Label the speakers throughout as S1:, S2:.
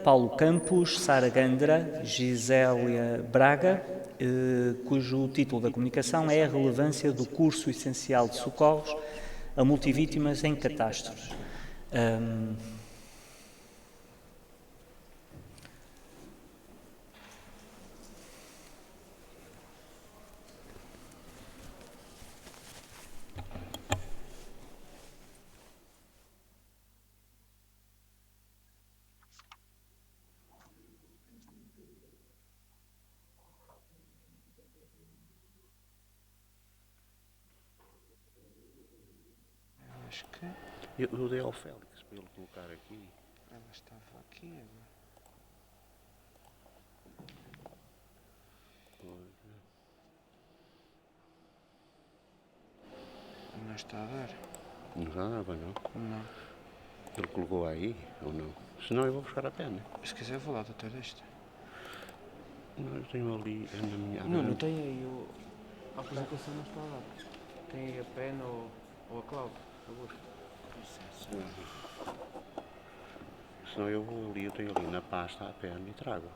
S1: Paulo Campos, Sara Gandra, Gisélia Braga, cujo título da comunicação é A Relevância do Curso Essencial de Socorros a Multivítimas em Catástrofes.
S2: Acho que
S3: Eu dei ao Félix para ele colocar aqui.
S2: ela estava aqui agora. Não está a dar.
S3: Não já dava, não?
S2: Não.
S3: Ele colocou aí ou não? Senão eu vou buscar a pena.
S2: Se quiser vou lá, doutor, deste.
S3: Não, eu tenho ali na minha.
S2: Não tem aí a apresentação não está a dar. Tem aí a pena ou a Cláudia, por favor.
S3: Senão eu vou ali, eu tenho ali na pasta a pena e trago.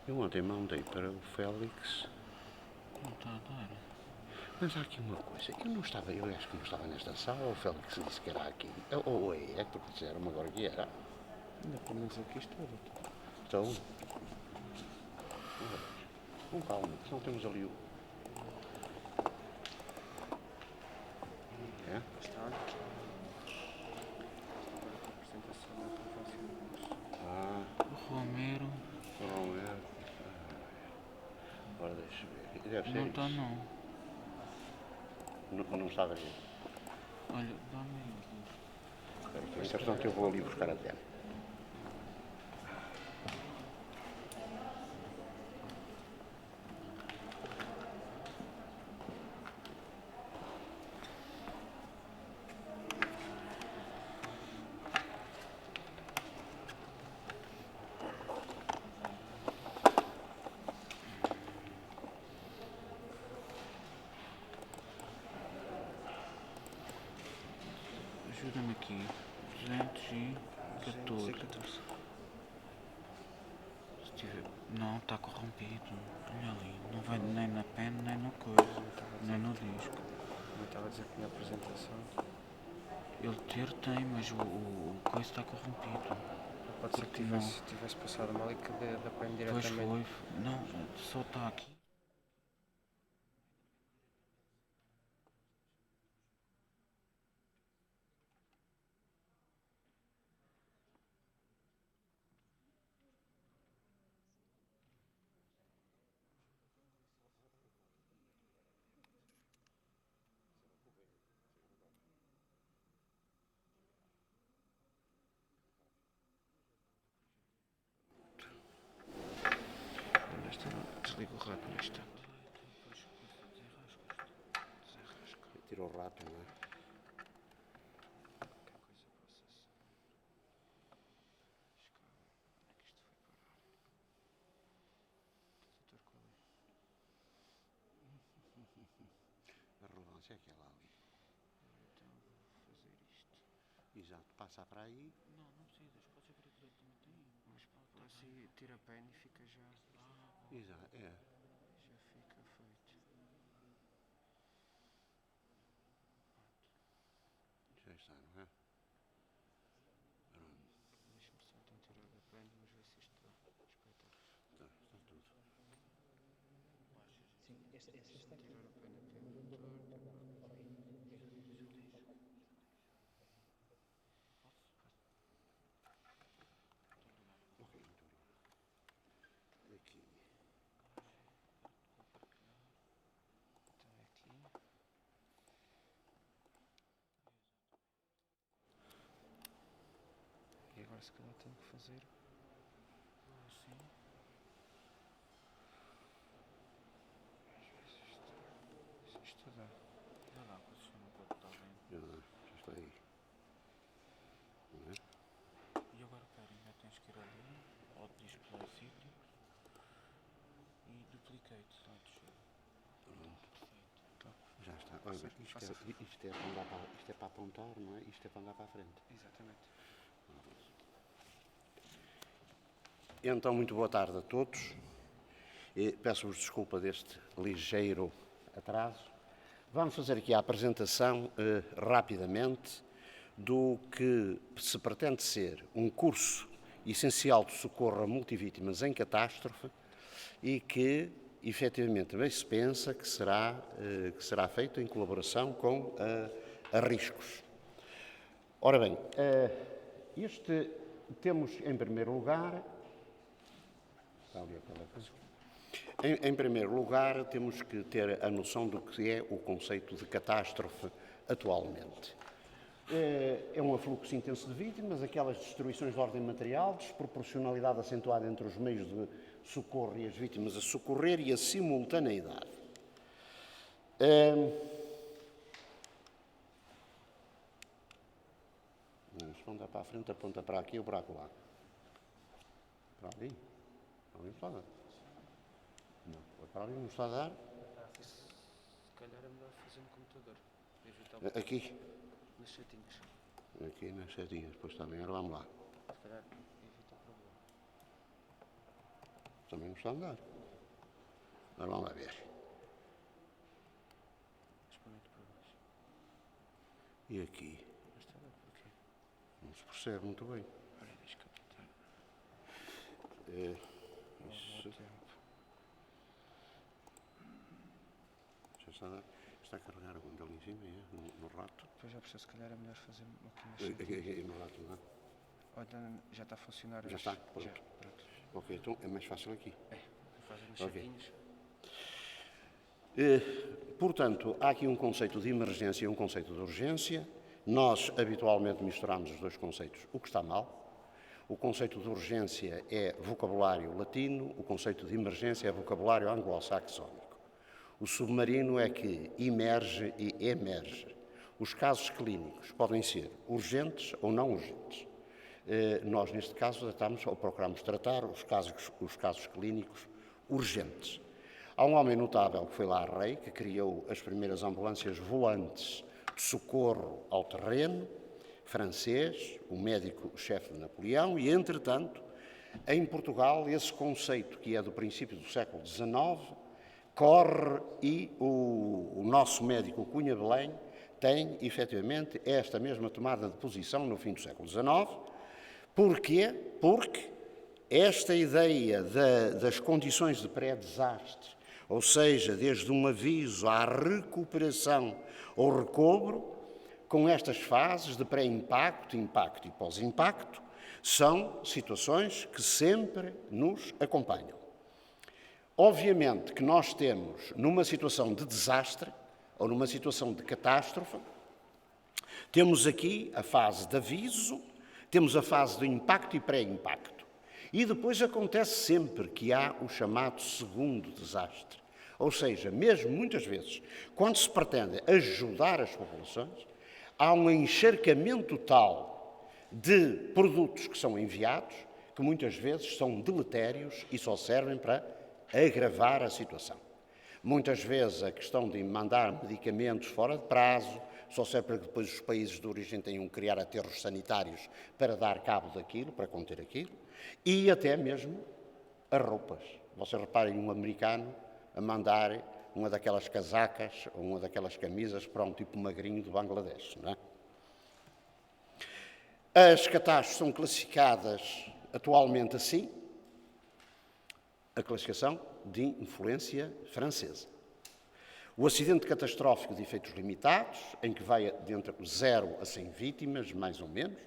S3: Eu ontem mandei para o Félix.
S2: Não está a dar.
S3: Mas há aqui uma coisa, eu acho que não estava nesta sala, o Félix disse que era aqui. Ou é que disseram-me agora que era.
S2: Ainda pelo menos aqui estou, doutor.
S3: Então, com calma, senão temos ali o... É?
S2: Está aqui. A apresentação não está
S3: Ah,
S2: o Romero.
S3: não é. Agora deixa eu ver. Deve ser
S2: Não
S3: isso.
S2: está não.
S3: Não está a ver.
S2: Olha, dá-me aí.
S3: Portanto, eu vou ali buscar a pena.
S2: Ajuda-me aqui. 214. Se tiver... Não, está corrompido. Olha ali. Não vai nem na pena, nem na coisa. Nem no disco.
S4: Não estava a dizer que tinha apresentação.
S2: Ele ter tem, mas o coisa está corrompido.
S4: Pode ser que tivesse passado mal e que da PEN
S2: Pois
S4: diretamente.
S2: foi. Não, só está aqui. Desliga o rato no instante.
S3: Tira o rato, não é? A relevância é aquela ali.
S2: Então vou fazer isto.
S3: Exato, passa para aí.
S2: Não precisas, podes abrir diretamente aí.
S4: Mas pode assim, tira a PEN e fica já.
S3: Exato, é.
S4: Já fica feito.
S3: Já está, não é? Pronto.
S4: Deixa-me só então tirar a PEN, vamos ver se isto dá. Espetáculo.
S3: Está tudo.
S1: Sim, esta
S4: Tirar a PEN aqui no motor.
S3: Ok, muito obrigado. Aqui.
S4: Então é aqui. E agora se calhar tenho que fazer.
S2: Assim.
S4: Se isto dá.
S2: Vê lá, que o sistema pode estar bem.
S3: Já está aí. Não é?
S2: E agora, pera, ainda tens que ir ali, ao display city e duplicate lá de descer.
S3: Pronto. Já está. Olha, isto é para andar para, isto é para apontar, não é? Isto é para andar para a frente.
S4: Exatamente.
S3: Então, muito boa tarde a todos. Peço-vos desculpa deste ligeiro atraso. Vamos fazer aqui a apresentação, rapidamente, do que se pretende ser um curso essencial de socorro a multivítimas em catástrofe e que, efetivamente, também se pensa que será feito em colaboração com a Riscos. Ora bem, temos, em primeiro lugar, em primeiro lugar, temos que ter a noção do que é o conceito de catástrofe atualmente. É um afluxo intenso de vítimas, aquelas destruições de ordem material, desproporcionalidade acentuada entre os meios de socorro e as vítimas a socorrer e a simultaneidade. Não dá para a frente, aponta para aqui ou para lá. Para ali? Para ali não está a dar. Não, para ali não está a dar.
S4: Se calhar é melhor fazer no computador. Evitar
S3: Aqui?
S4: nas setinhas.
S3: Aqui nas setinhas, depois também. Agora vamos lá.
S4: Se calhar evita o problema.
S3: Também não está a andar. Agora vamos lá ver.
S4: Experimente por baixo.
S3: E aqui?
S4: Mas está bem, porquê?
S3: Não se percebe muito bem.
S4: Olha, deixa que apertar.
S3: Isso. Está a carregar a bunda ali em cima, no rato.
S4: Depois já percebo, se calhar é melhor fazer aqui nas setinhas.
S3: Aqui no rato, não é?
S4: Olha, já está a funcionar.
S3: Já está? Pronto.
S4: Já, pronto.
S3: Ok, então é mais fácil aqui.
S4: Fazem nas
S3: Ok.
S4: setinhas.
S3: Portanto, há aqui um conceito de emergência e um conceito de urgência. Nós, habitualmente, misturamos os dois conceitos, o que está mal. O conceito de urgência é vocabulário latino, o conceito de emergência é vocabulário anglo-saxónico. O submarino é que emerge e emerge. Os casos clínicos podem ser urgentes ou não urgentes. Nós, neste caso, tratamos ou procuramos tratar os casos clínicos urgentes. Há um homem notável que foi lá a Rei, que criou as primeiras ambulâncias volantes de socorro ao terreno, francês, o médico-chefe de Napoleão, e, entretanto, em Portugal, esse conceito, que é do princípio do século XIX, corre e o nosso médico Cunha Belém tem, efetivamente, esta mesma tomada de posição no fim do século XIX. Porquê? Porque esta ideia das condições de pré-desastre, ou seja, desde um aviso à recuperação ou recobro, com estas fases de pré-impacto, impacto e pós-impacto, são situações que sempre nos acompanham. Obviamente que nós temos, numa situação de desastre ou numa situação de catástrofe, temos aqui a fase de aviso, temos a fase do impacto e pré-impacto. E depois acontece sempre que há o chamado segundo desastre. Ou seja, mesmo muitas vezes, quando se pretende ajudar as populações, há um encharcamento tal de produtos que são enviados, que muitas vezes são deletérios e só servem para agravar a situação. Muitas vezes a questão de mandar medicamentos fora de prazo só serve para que depois os países de origem tenham que criar aterros sanitários para dar cabo daquilo, para conter aquilo, e até mesmo as roupas. Vocês reparem um americano a mandar uma daquelas casacas ou uma daquelas camisas para um tipo magrinho do Bangladesh, não é? As catástrofes são classificadas atualmente assim, a classificação de influência francesa. O acidente catastrófico de efeitos limitados, em que vai de entre 0 a 100 vítimas, mais ou menos.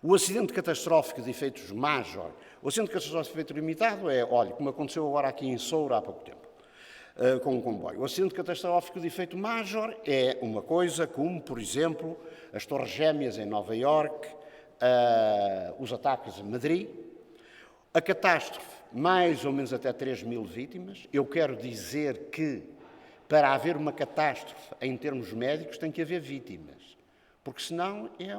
S3: O acidente catastrófico de efeitos major. O acidente catastrófico de efeito limitado é, olha, como aconteceu agora aqui em Soura há pouco tempo, com um comboio. O acidente catastrófico de efeito major é uma coisa como, por exemplo, as Torres Gêmeas em Nova Iorque, os ataques em Madrid. A catástrofe, mais ou menos até 3.000 vítimas. Eu quero dizer que, para haver uma catástrofe em termos médicos, tem que haver vítimas, porque senão é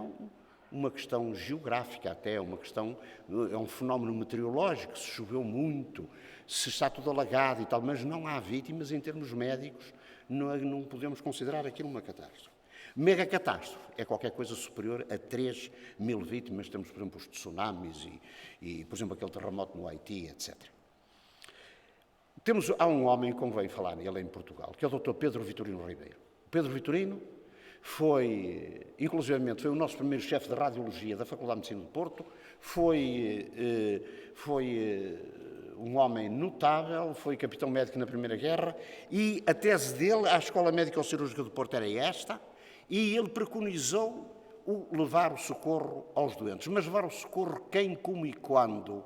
S3: uma questão geográfica até, é um fenómeno meteorológico, se choveu muito, se está tudo alagado e tal, mas não há vítimas em termos médicos, não podemos considerar aquilo uma catástrofe. Megacatástrofe é qualquer coisa superior a 3.000 vítimas. Temos, por exemplo, os tsunamis e, por exemplo, aquele terremoto no Haiti, etc. Há um homem que convém falar nele em Portugal, que é o Dr. Pedro Vitorino Ribeiro. O Pedro Vitorino inclusivamente, foi o nosso primeiro chefe de radiologia da Faculdade de Medicina de Porto, foi um homem notável, foi capitão médico na Primeira Guerra e a tese dele à Escola Médico-Cirúrgica do Porto era esta, e ele preconizou levar o socorro aos doentes. Mas levar o socorro quem, como e quando?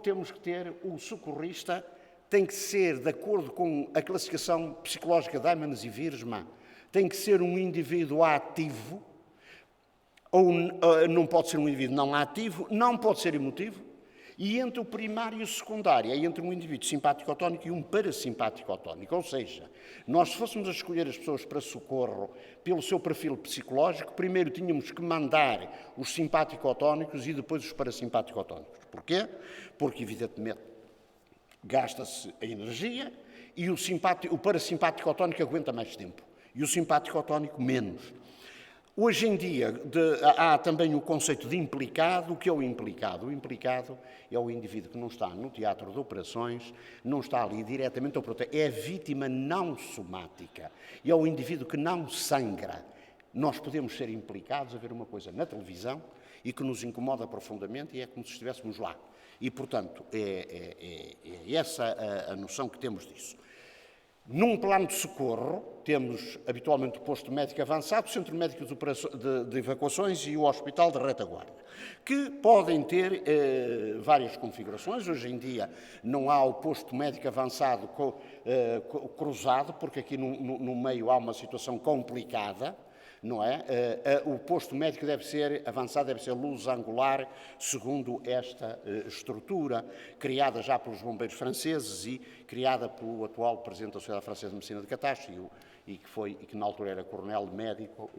S3: Temos que ter o socorrista, tem que ser, de acordo com a classificação psicológica de Aymans e Wiersma, tem que ser um indivíduo ativo, ou não pode ser um indivíduo não ativo, não pode ser emotivo, e entre o primário e o secundário, é entre um indivíduo simpático-tónico e um parasimpático-tónico. Ou seja, nós, se fôssemos a escolher as pessoas para socorro pelo seu perfil psicológico, primeiro tínhamos que mandar os simpático-tónicos e depois os parasimpático-tónicos. Porquê? Porque, evidentemente, gasta-se a energia e o parasimpático-tónico aguenta mais tempo e o simpático-tónico menos. Hoje em dia há também o conceito de implicado. O que é o implicado? O implicado é o indivíduo que não está no teatro de operações, não está ali diretamente ao protetor, é a vítima não somática, é o indivíduo que não sangra. Nós podemos ser implicados a ver uma coisa na televisão e que nos incomoda profundamente e é como se estivéssemos lá. E, portanto, é essa a noção que temos disso. Num plano de socorro, temos habitualmente o posto médico avançado, o centro médico de evacuações e o hospital de retaguarda, que podem ter várias configurações. Hoje em dia não há o posto médico avançado cruzado, porque aqui no meio há uma situação complicada, não é? O posto médico avançado deve ser luz angular, segundo esta estrutura, criada já pelos bombeiros franceses e criada pelo atual presidente da Sociedade Francesa de Medicina de Catástrofe, e que na altura era coronel médico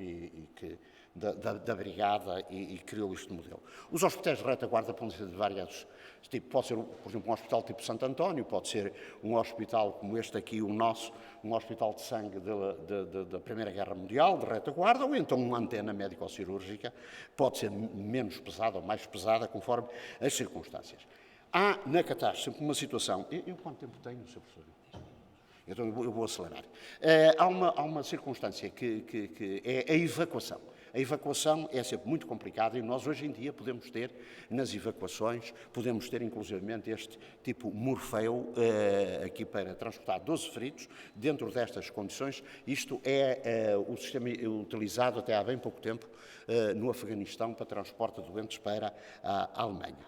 S3: da brigada e criou este modelo. Os hospitais de retaguarda podem ser de vários tipos. Pode ser, por exemplo, um hospital tipo Santo António, pode ser um hospital como este aqui, o nosso, um hospital de sangue da Primeira Guerra Mundial, de retaguarda, ou então uma antena médico-cirúrgica, pode ser menos pesada ou mais pesada, conforme as circunstâncias. Há na catástrofe sempre uma situação... Eu quanto tempo tenho, Sr. Professor? Então eu vou acelerar. Há uma circunstância que é a evacuação. A evacuação é sempre muito complicada e nós hoje em dia podemos ter nas evacuações, podemos ter inclusivamente este tipo Morfeu aqui para transportar 12 feridos dentro destas condições. Isto é o sistema utilizado até há bem pouco tempo no Afeganistão para transporte de doentes para a Alemanha.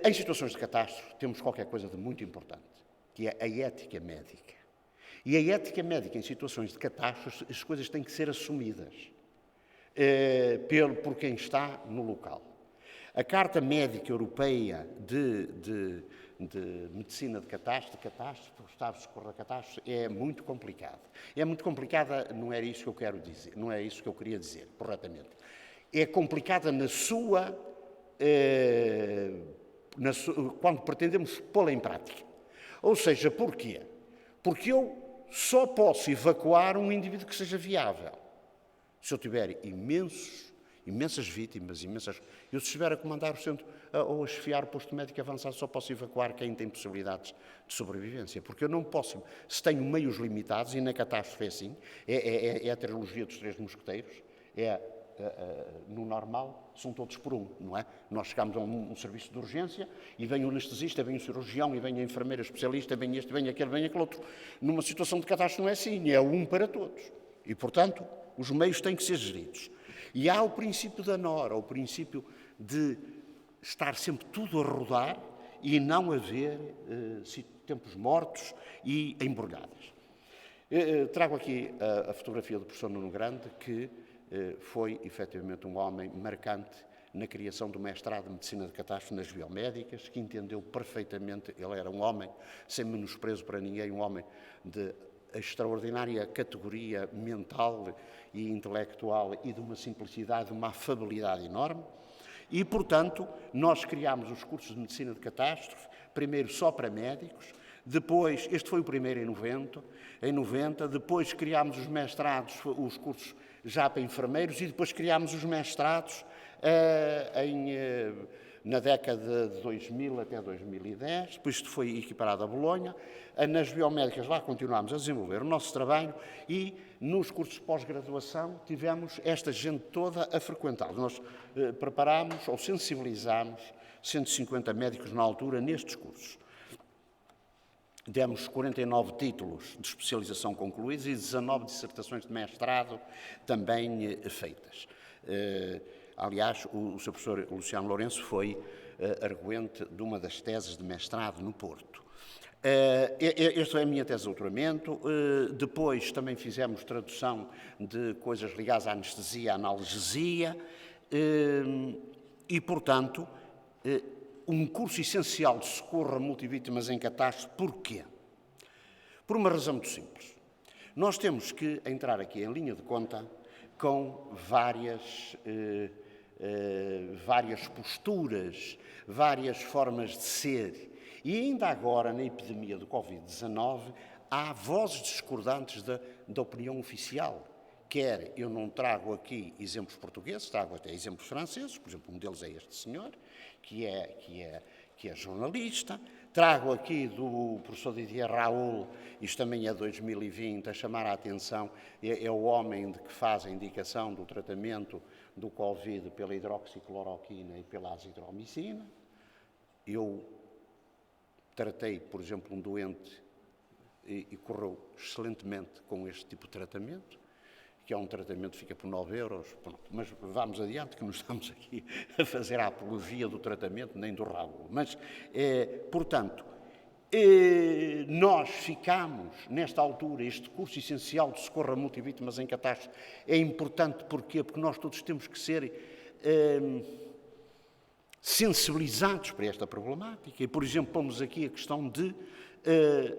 S3: Em situações de catástrofe temos qualquer coisa de muito importante, que é a ética médica. E a ética médica em situações de catástrofe, as coisas têm que ser assumidas por quem está no local. A Carta Médica Europeia de Medicina de Catástrofe, o Estado de Socorro da Catástrofe, é muito complicada. É muito complicada, não era isso que eu quero dizer, não é isso que eu queria dizer, corretamente. É complicada quando pretendemos pô-la em prática. Ou seja, porquê? Porque eu só posso evacuar um indivíduo que seja viável. Se eu tiver imensas vítimas, eu se estiver a comandar o centro ou a chefiar o posto médico avançado, só posso evacuar quem tem possibilidades de sobrevivência. Porque eu não posso, se tenho meios limitados, e na catástrofe é assim, é a trilogia dos três mosqueteiros, no normal, são todos por um, não é? Nós chegamos a um serviço de urgência e vem o anestesista, vem o cirurgião, e vem a enfermeira especialista, vem este, vem aquele outro. Numa situação de catástrofe não é assim, é um para todos. E, portanto, os meios têm que ser geridos. E há o princípio da nora, o princípio de estar sempre tudo a rodar e não haver tempos mortos e embrulhadas. Trago aqui a fotografia do professor Nuno Grande, que foi, efetivamente, um homem marcante na criação do mestrado de Medicina de Catástrofe nas biomédicas, que entendeu perfeitamente, ele era um homem, sem menosprezo para ninguém, um homem de extraordinária categoria mental e intelectual e de uma simplicidade, uma afabilidade enorme. E, portanto, nós criámos os cursos de Medicina de Catástrofe, primeiro só para médicos, Depois, este foi o primeiro em 90, depois criámos os mestrados, os cursos já para enfermeiros, e depois criámos os mestrados na década de 2000 até 2010, depois isto foi equiparado a Bolonha. Nas biomédicas lá continuámos a desenvolver o nosso trabalho e nos cursos de pós-graduação tivemos esta gente toda a frequentá-los. Nós preparámos ou sensibilizámos 150 médicos na altura nestes cursos. Demos 49 títulos de especialização concluídos e 19 dissertações de mestrado também feitas. Aliás, o Sr. Professor Luciano Lourenço foi arguente de uma das teses de mestrado no Porto. Esta é a minha tese de doutoramento. Depois também fizemos tradução de coisas ligadas à anestesia, à analgesia e, portanto, um curso essencial de socorro a multivítimas em catástrofe. Porquê? Por uma razão muito simples. Nós temos que entrar aqui em linha de conta com várias posturas, várias formas de ser. E ainda agora, na epidemia do Covid-19, há vozes discordantes da opinião oficial. Quer eu não trago aqui exemplos portugueses, trago até exemplos franceses, por exemplo, um deles é este senhor, que é jornalista. Trago aqui do professor Didier Raoult, isto também é 2020, a chamar a atenção, é o homem que faz a indicação do tratamento do Covid pela hidroxicloroquina e pela azithromicina. Eu tratei, por exemplo, um doente e correu excelentemente com este tipo de tratamento, que é um tratamento que fica por 9 euros. Pronto. Mas vamos adiante, que não estamos aqui a fazer a apologia do tratamento nem do Raul. Mas, portanto, nós ficamos, nesta altura, este curso essencial de socorro a multivítimas em catástrofe é importante. Porquê? Porque nós todos temos que ser sensibilizados para esta problemática. E, por exemplo, pomos aqui a questão de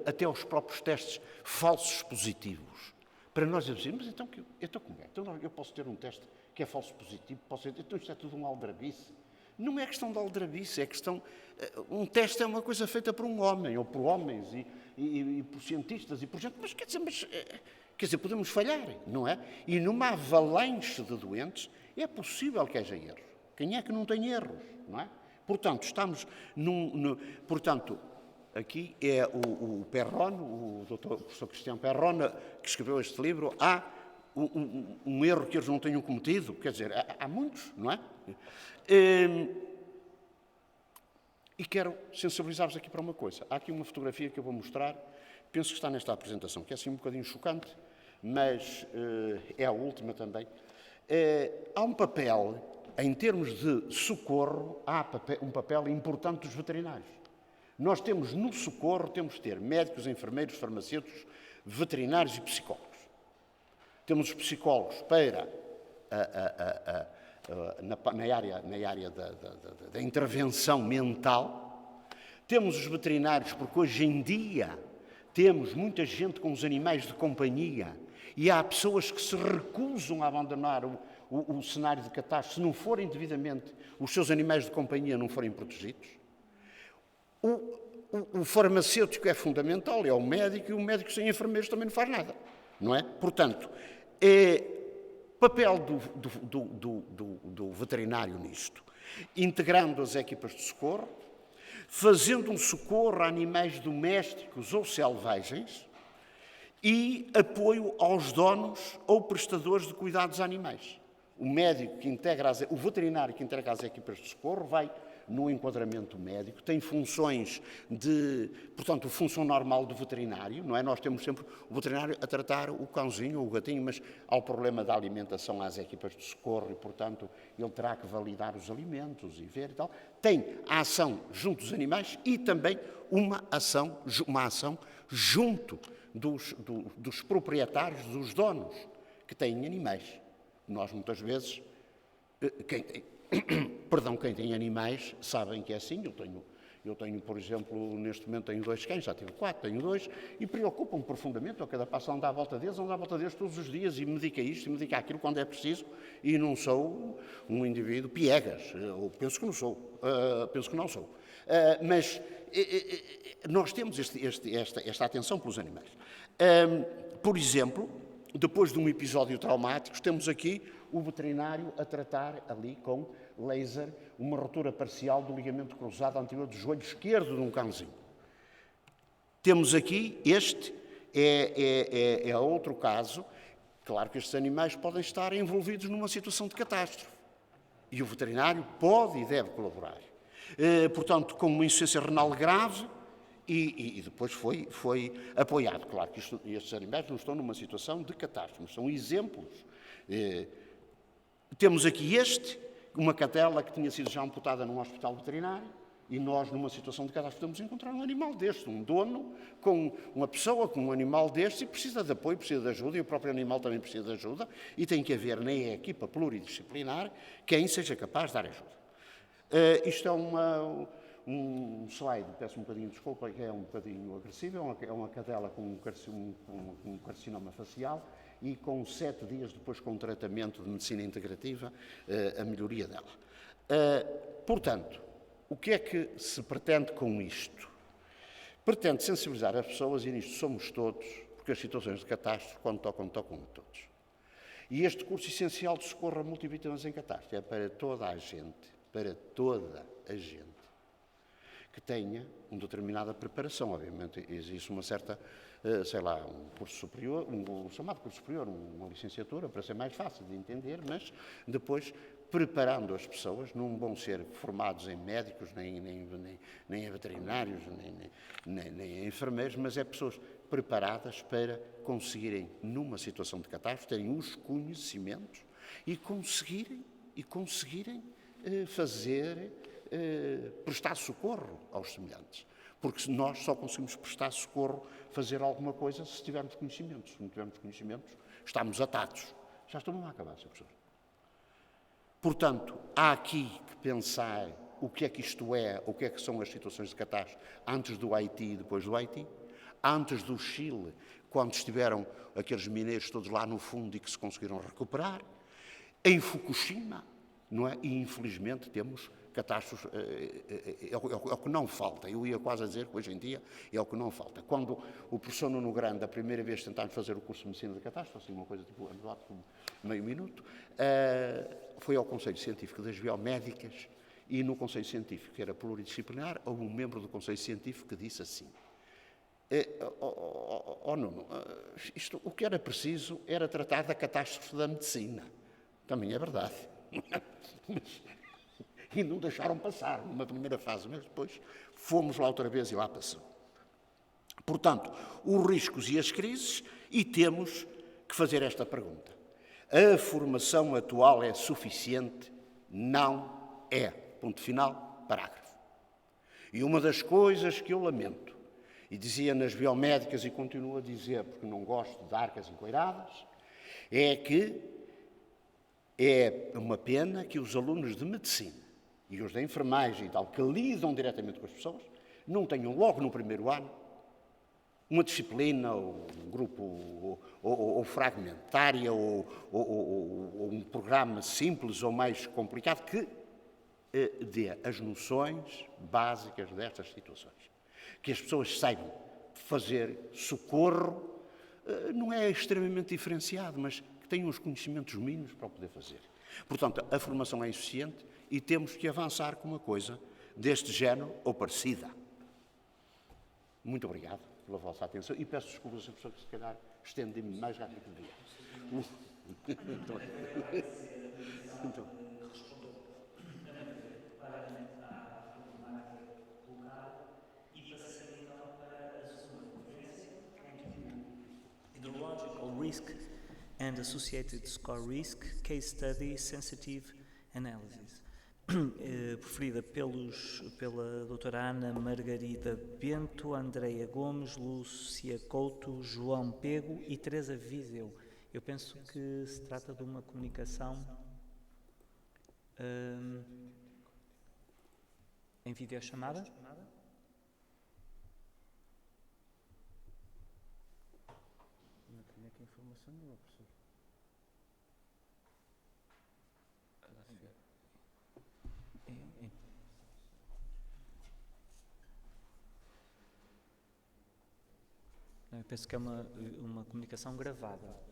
S3: até os próprios testes falsos positivos. Para nós dizermos, mas então como é? Então eu posso ter um teste que é falso positivo, então isto é tudo um aldrabice. Não é questão de aldrabice, é questão... Um teste é uma coisa feita por um homem, ou por homens, e por cientistas, e por gente, mas quer dizer, podemos falhar, não é? E numa avalanche de doentes é possível que haja erros. Quem é que não tem erros, não é? Portanto, estamos portanto, aqui é o Perrone, o professor Cristiano Perrone, que escreveu este livro. Há um erro que eles não tenham cometido, quer dizer, há muitos, não é? E quero sensibilizar-vos aqui para uma coisa. Há aqui uma fotografia que eu vou mostrar, penso que está nesta apresentação, que é assim um bocadinho chocante, mas é a última também. Há um papel, em termos de socorro, há um papel importante dos veterinários. Nós temos no socorro, temos de ter médicos, enfermeiros, farmacêuticos, veterinários e psicólogos. Temos os psicólogos para na área da intervenção mental. Temos os veterinários, porque hoje em dia temos muita gente com os animais de companhia e há pessoas que se recusam a abandonar o cenário de catástrofe se não forem devidamente, os seus animais de companhia não forem protegidos. O farmacêutico é fundamental, é o médico, e o médico sem enfermeiros também não faz nada, não é? Portanto, papel do veterinário nisto, integrando as equipas de socorro, fazendo um socorro a animais domésticos ou selvagens e apoio aos donos ou prestadores de cuidados animais. O médico que integra, o veterinário que integra as equipas de socorro vai no enquadramento médico, tem funções portanto, a função normal do veterinário, não é? Nós temos sempre o veterinário a tratar o cãozinho ou o gatinho, mas há o problema da alimentação às equipas de socorro e, portanto, ele terá que validar os alimentos e ver e tal. Tem a ação junto dos animais e também uma ação junto dos proprietários, dos donos que têm animais. Nós, muitas vezes, quem tem animais sabem que é assim. Eu tenho, por exemplo, neste momento tenho 2 cães, já tive 4, tenho 2, e preocupam-me profundamente. Eu cada passo ando à volta deles todos os dias e medica isto e medica aquilo quando é preciso, e não sou um indivíduo piegas, ou penso que não sou, mas nós temos esta atenção pelos animais. Por exemplo, depois de um episódio traumático, temos aqui o veterinário a tratar ali com laser uma rotura parcial do ligamento cruzado anterior do joelho esquerdo de um cãozinho. Temos aqui, este é outro caso. Claro que estes animais podem estar envolvidos numa situação de catástrofe e o veterinário pode e deve colaborar. Portanto, com uma insuficiência renal grave, e depois foi apoiado. Claro que estes animais não estão numa situação de catástrofe, mas são exemplos. Temos aqui uma cadela que tinha sido já amputada num hospital veterinário, e nós, numa situação de catástrofe, podemos encontrar um animal deste, um dono com uma pessoa com um animal deste, e precisa de apoio, precisa de ajuda, e o próprio animal também precisa de ajuda, e tem que haver na equipa pluridisciplinar quem seja capaz de dar ajuda. Isto é um slide, peço um bocadinho de desculpa, que é um bocadinho agressivo, é uma cadela com um carcinoma facial, e com 7 dias depois, com um tratamento de medicina integrativa, a melhoria dela. Portanto, o que é que se pretende com isto? Pretende sensibilizar as pessoas, e nisto somos todos, porque as situações de catástrofe, quando tocam a todos. E este curso essencial de socorro a multivítimas em catástrofe é para toda a gente que tenha uma determinada preparação. Obviamente existe uma certa, um curso superior, um chamado curso superior, uma licenciatura, para ser mais fácil de entender, mas depois preparando as pessoas, não vão ser formados em médicos, nem em veterinários, nem em enfermeiros, mas é pessoas preparadas para conseguirem, numa situação de catástrofe, terem os conhecimentos e conseguirem prestar socorro aos semelhantes. Porque nós só conseguimos prestar socorro, fazer alguma coisa, se tivermos conhecimentos. Se não tivermos conhecimentos, estamos atados. Já estou a acabar, Sr. Professor. Portanto, há aqui que pensar o que é que isto é, o que é que são as situações de catástrofe antes do Haiti e depois do Haiti, antes do Chile, quando estiveram aqueles mineiros todos lá no fundo e que se conseguiram recuperar, em Fukushima, não é? E infelizmente temos catástrofes, é o que não falta. Eu ia quase a dizer que hoje em dia é o que não falta. Quando o professor Nuno Grande, a primeira vez tentámos fazer o curso de Medicina de Catástrofe, assim, uma coisa tipo meio minuto, foi ao Conselho Científico das Biomédicas, e no Conselho Científico, que era pluridisciplinar, houve um membro do Conselho Científico que disse assim: Nuno, o que era preciso era tratar da catástrofe da medicina. Também é verdade. E não deixaram passar numa primeira fase, mas depois fomos lá outra vez e lá passou. Portanto, os riscos e as crises, e temos que fazer esta pergunta: a formação atual é suficiente? Não é. Ponto final, parágrafo. E uma das coisas que eu lamento, e dizia nas biomédicas e continuo a dizer porque não gosto de arcas encoiradas, é que é uma pena que os alunos de medicina e os da enfermagem e tal, que lidam diretamente com as pessoas, não tenham logo no primeiro ano uma disciplina, ou um grupo, ou fragmentária, ou um programa simples ou mais complicado que dê as noções básicas destas situações. Que as pessoas saibam fazer socorro, não é extremamente diferenciado, mas que tenham os conhecimentos mínimos para o poder fazer. Portanto, a formação é insuficiente e temos que avançar com uma coisa deste género ou parecida. Muito obrigado pela vossa atenção e peço desculpas, Sr. Professor, que se calhar estendi-me mais rápido que devia.
S1: Hydrological risk and associated score risk, case study sensitive analysis. Preferida pela doutora Ana Margarida Bento, Andreia Gomes, Lúcia Couto, João Pego e Teresa Viseu. Eu penso que se trata de uma comunicação em videochamada.
S4: informação nenhuma, professor.
S1: Não, eu penso que é uma comunicação gravada.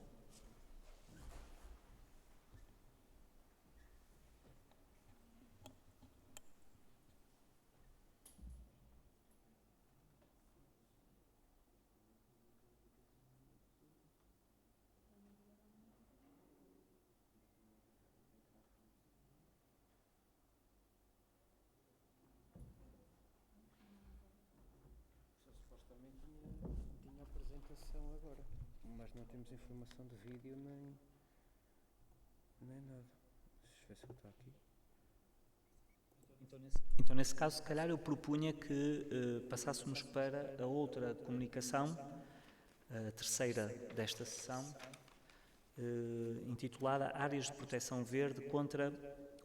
S4: Supostamente tinha apresentação agora, mas não temos informação de vídeo nem nada. Deixa eu ver se ele está aqui.
S1: Então, nesse caso, se calhar eu propunha que passássemos para a outra comunicação, a terceira desta sessão, intitulada Áreas de Proteção Verde contra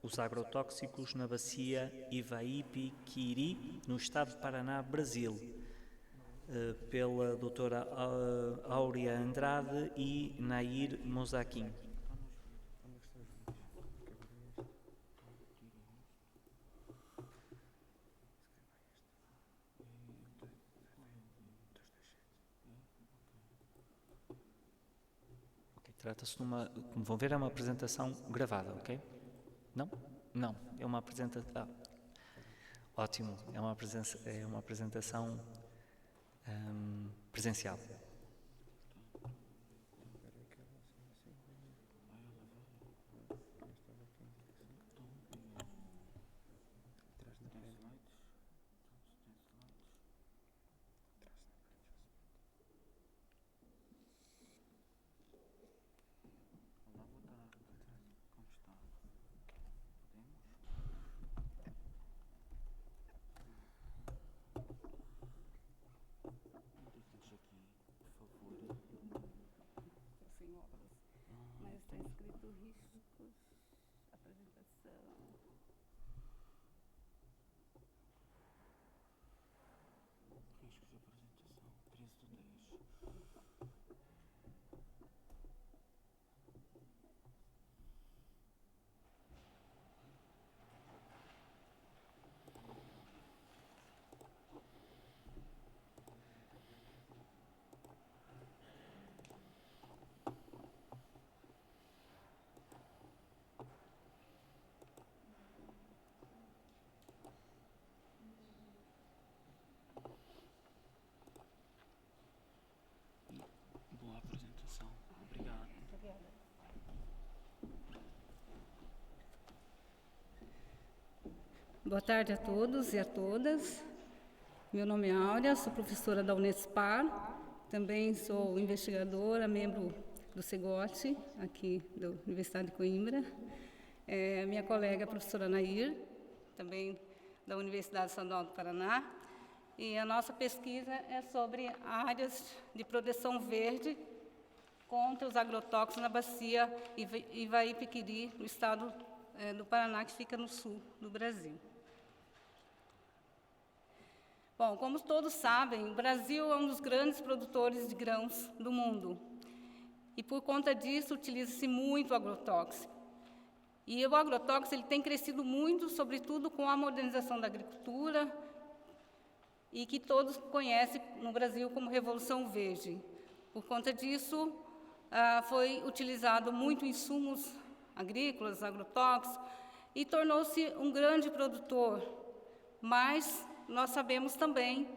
S1: os agrotóxicos na bacia Ivaípe-Quiri, no estado de Paraná, Brasil, pela doutora Áurea Andrade e Nair Mozaquim. Trata-se de uma, como vão ver, é uma apresentação gravada, ok? Não? Não, é uma apresentação... ótimo, é uma apresentação presencial.
S5: Mas está escrito riscos, apresentação.
S2: Riscos de apresentação, 13/10. Boa apresentação. Obrigado.
S5: Obrigada. Boa tarde a todos e a todas. Meu nome é Áurea, sou professora da Unespar, também sou investigadora, membro do CEGOT, aqui da Universidade de Coimbra. Minha colega é a professora Nair, também da Universidade Estadual do Paraná. E a nossa pesquisa é sobre áreas de proteção verde contra os agrotóxicos na bacia Ivaípe-Quiri, no estado do Paraná, que fica no sul do Brasil. Bom, como todos sabem, o Brasil é um dos grandes produtores de grãos do mundo. E, por conta disso, utiliza-se muito o agrotóxico. E o agrotóxico ele tem crescido muito, sobretudo com a modernização da agricultura, e que todos conhecem no Brasil como Revolução Verde. Por conta disso, foi utilizado muito insumos agrícolas, agrotóxicos, e tornou-se um grande produtor. Mas nós sabemos também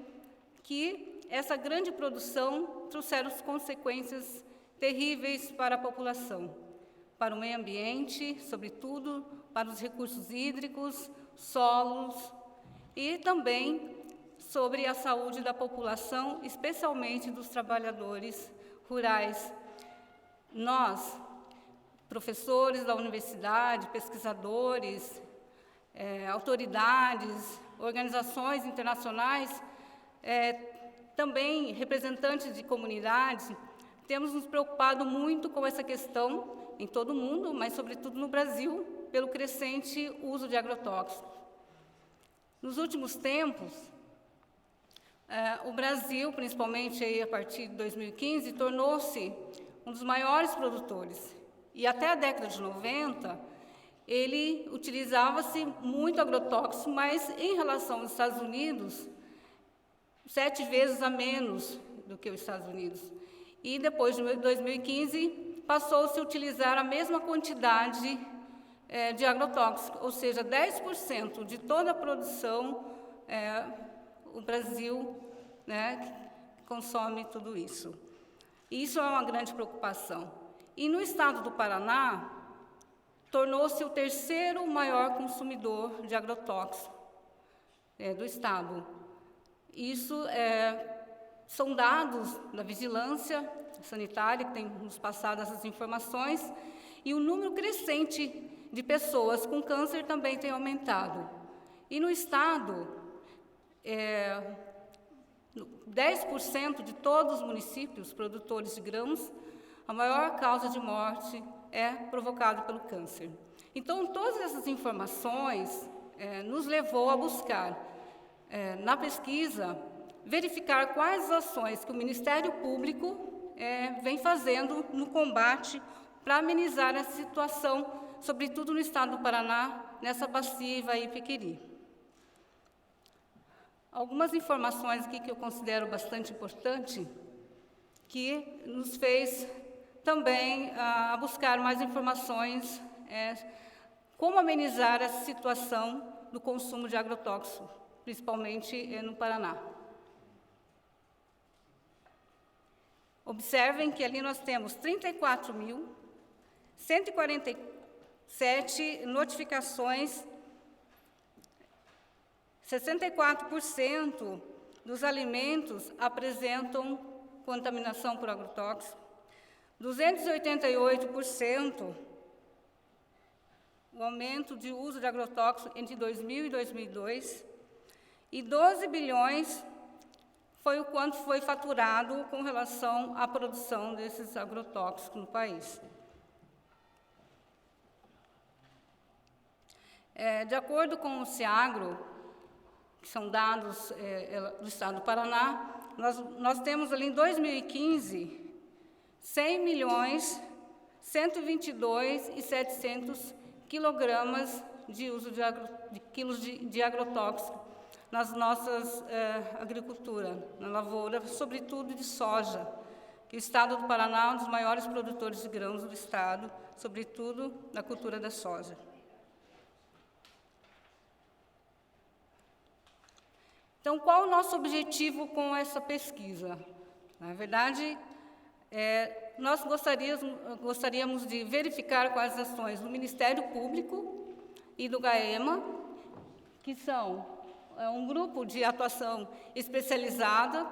S5: que essa grande produção trouxeram consequências terríveis para a população, para o meio ambiente, sobretudo para os recursos hídricos, solos, e também sobre a saúde da população, especialmente dos trabalhadores rurais. Nós, professores da universidade, pesquisadores, autoridades, organizações internacionais, também representantes de comunidades, temos nos preocupado muito com essa questão em todo o mundo, mas sobretudo no Brasil, pelo crescente uso de agrotóxicos. Nos últimos tempos, o Brasil, principalmente aí a partir de 2015, tornou-se um dos maiores produtores. E até a década de 90, ele utilizava-se muito agrotóxico, mas em relação aos Estados Unidos, 7 vezes a menos do que os Estados Unidos. E depois de 2015, passou-se a utilizar a mesma quantidade de agrotóxico, ou seja, 10% de toda a produção, o Brasil, né, consome tudo isso. Isso é uma grande preocupação. E no estado do Paraná, tornou-se o 3º maior consumidor de agrotóxico do estado. Isso são dados da vigilância sanitária, que tem nos passado essas informações, e o número crescente de pessoas com câncer também tem aumentado. E no estado, 10% de todos os municípios produtores de grãos, a maior causa de morte é provocada pelo câncer. Então, todas essas informações nos levou a buscar, na pesquisa, verificar quais ações que o Ministério Público vem fazendo no combate para amenizar essa situação, sobretudo no estado do Paraná, nessa bacia Ivaí-Pequeri. Algumas informações aqui que eu considero bastante importante, que nos fez também a buscar mais informações, como amenizar essa situação do consumo de agrotóxico, principalmente no Paraná. Observem que ali nós temos 34.147 notificações, 64% dos alimentos apresentam contaminação por agrotóxico, 288% o aumento de uso de agrotóxico entre 2000 e 2002, e 12 bilhões foi o quanto foi faturado com relação à produção desses agrotóxicos no país. De acordo com o CIAGRO, que são dados do estado do Paraná, nós temos ali em 2015, 100.122.700 quilogramas de uso de quilos de agrotóxico nas nossas agricultura, na lavoura, sobretudo de soja, que o estado do Paraná é um dos maiores produtores de grãos do estado, sobretudo na cultura da soja. Então, qual o nosso objetivo com essa pesquisa? Na verdade, nós gostaríamos de verificar quais ações do Ministério Público e do GAEMA, que são um grupo de atuação especializada,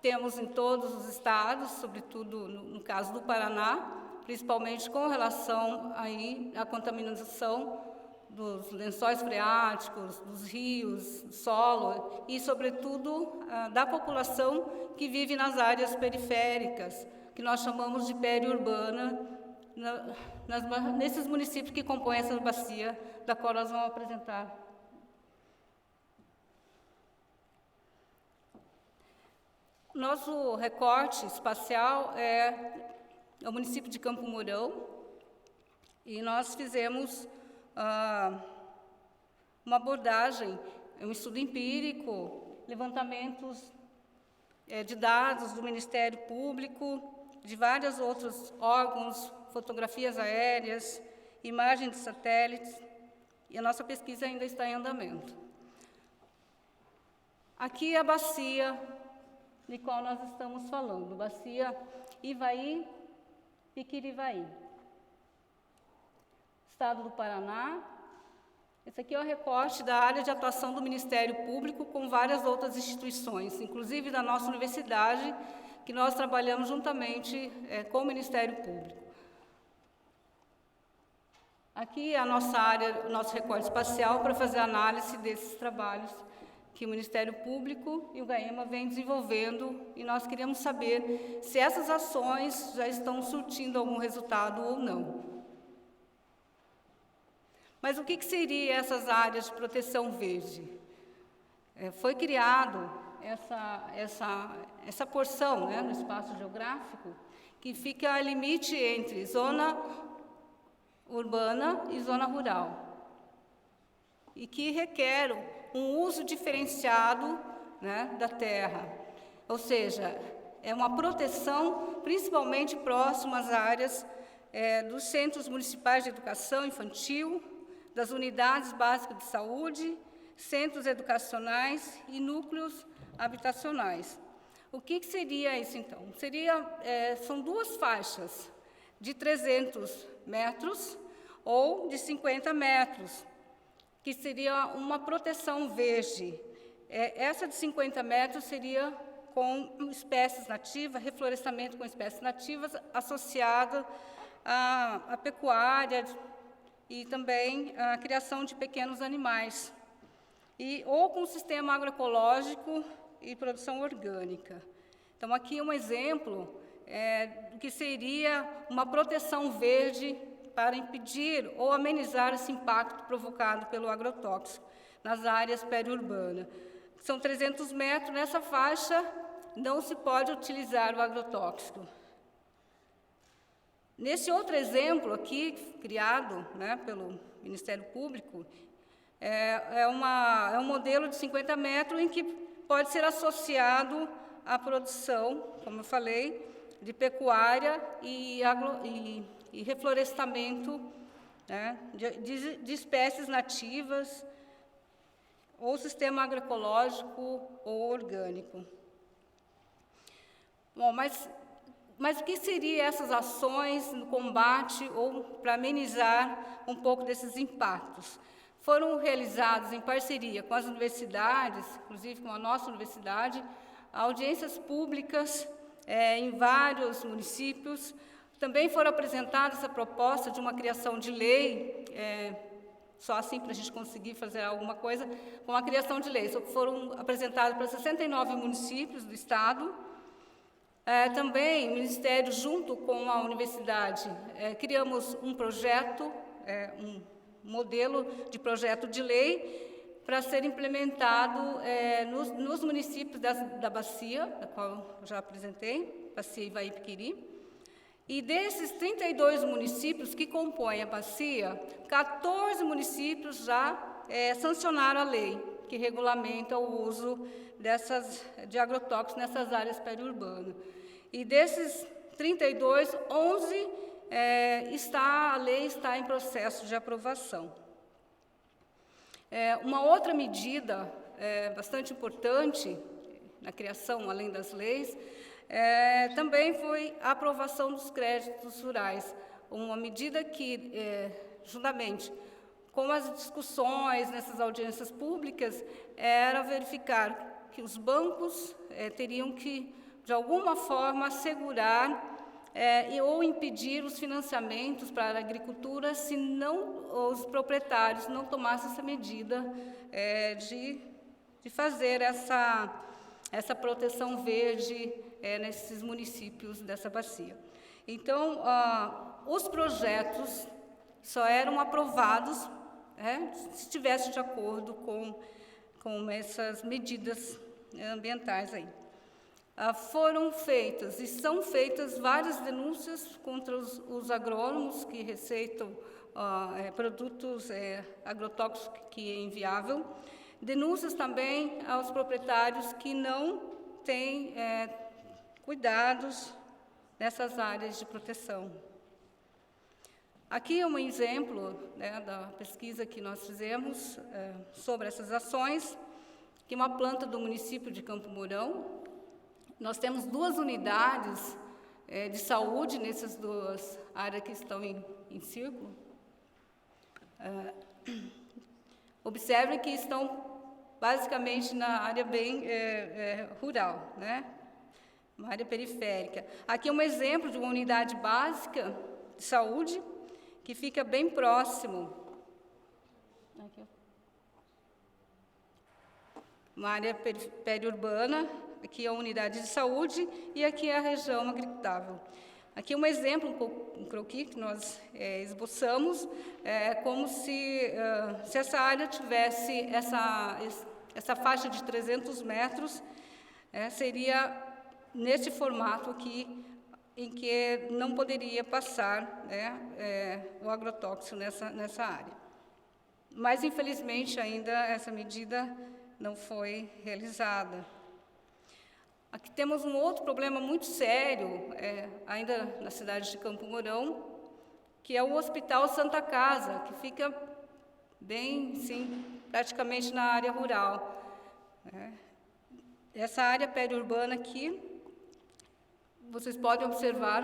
S5: temos em todos os estados, sobretudo no caso do Paraná, principalmente com relação aí à contaminação dos lençóis freáticos, dos rios, do solo e, sobretudo, da população que vive nas áreas periféricas, que nós chamamos de periurbana, nesses municípios que compõem essa bacia, da qual nós vamos apresentar. Nosso recorte espacial é o município de Campo Mourão, e nós fizemos uma abordagem, um estudo empírico, levantamentos de dados do Ministério Público, de vários outros órgãos, fotografias aéreas, imagens de satélites, e a nossa pesquisa ainda está em andamento. Aqui é a bacia de qual nós estamos falando, bacia Ivaí-Pequeri-Ivaí. Estado do Paraná. Esse aqui é o recorte da área de atuação do Ministério Público com várias outras instituições, inclusive da nossa universidade, que nós trabalhamos juntamente com o Ministério Público. Aqui é a nossa área, o nosso recorte espacial para fazer análise desses trabalhos que o Ministério Público e o GAEMA vêm desenvolvendo, e nós queríamos saber se essas ações já estão surtindo algum resultado ou não. Mas o que seriam essas áreas de proteção verde? Foi criado essa porção, no espaço geográfico, que fica ao limite entre zona urbana e zona rural, e que requer um uso diferenciado, né, da terra, ou seja, é uma proteção principalmente próximo às áreas dos centros municipais de educação infantil, das unidades básicas de saúde, centros educacionais e núcleos habitacionais. O que seria isso, então? São duas faixas de 300 metros ou de 50 metros, que seria uma proteção verde. Essa de 50 metros seria com espécies nativas, reflorestamento com espécies nativas, associado à pecuária e também à criação de pequenos animais, ou com sistema agroecológico e produção orgânica. Então, aqui um exemplo do que seria uma proteção verde para impedir ou amenizar esse impacto provocado pelo agrotóxico nas áreas periurbanas. São 300 metros, nessa faixa não se pode utilizar o agrotóxico. Nesse outro exemplo aqui, criado, né, pelo Ministério Público, é um modelo de 50 metros em que pode ser associado à produção, como eu falei, de pecuária e reflorestamento, né, de espécies nativas, ou sistema agroecológico ou orgânico. Bom, mas o que seriam essas ações no combate ou para amenizar um pouco desses impactos? Foram realizadas em parceria com as universidades, inclusive com a nossa universidade, audiências públicas em vários municípios. Também foram apresentadas a proposta de uma criação de lei, só assim para a gente conseguir fazer alguma coisa, com a criação de leis. Foram apresentadas para 69 municípios do Estado. Também, o Ministério, junto com a universidade, criamos um projeto, um modelo de projeto de lei para ser implementado nos municípios da Bacia, da qual eu já apresentei, Bacia Ivaí Piquiri. E desses 32 municípios que compõem a Bacia, 14 municípios já sancionaram a lei que regulamenta o uso de agrotóxicos nessas áreas periurbanas. E desses 32, 11 a lei está em processo de aprovação. Uma outra medida bastante importante na criação, além das leis, também foi a aprovação dos créditos rurais, uma medida que, juntamente com as discussões nessas audiências públicas, era verificar que os bancos teriam que, de alguma forma, assegurar ou impedir os financiamentos para a agricultura se os proprietários não tomassem essa medida de fazer essa proteção verde nesses municípios dessa bacia. Então, os projetos só eram aprovados se estivessem de acordo com essas medidas ambientais aí. Foram feitas e são feitas várias denúncias contra os agrônomos que receitam produtos agrotóxicos que é inviável, denúncias também aos proprietários que não têm cuidados nessas áreas de proteção. Aqui é um exemplo, né, da pesquisa que nós fizemos sobre essas ações, que é uma planta do município de Campo Mourão. Nós temos 2 unidades de saúde nessas 2 áreas que estão em círculo. Observem que estão basicamente na área bem rural, né? Uma área periférica. Aqui é um exemplo de uma unidade básica de saúde que fica bem próximo. Aqui, uma área periurbana. Aqui é a unidade de saúde e aqui é a região agricultável. Aqui é um exemplo, um croquis que nós esboçamos, como se essa área tivesse essa faixa de 300 metros, seria nesse formato aqui, em que não poderia passar, né, o agrotóxico nessa área. Mas, infelizmente, ainda essa medida não foi realizada. Aqui temos um outro problema muito sério, ainda na cidade de Campo Mourão, que é o Hospital Santa Casa, que fica bem, sim, praticamente na área rural. Essa área periurbana aqui, vocês podem observar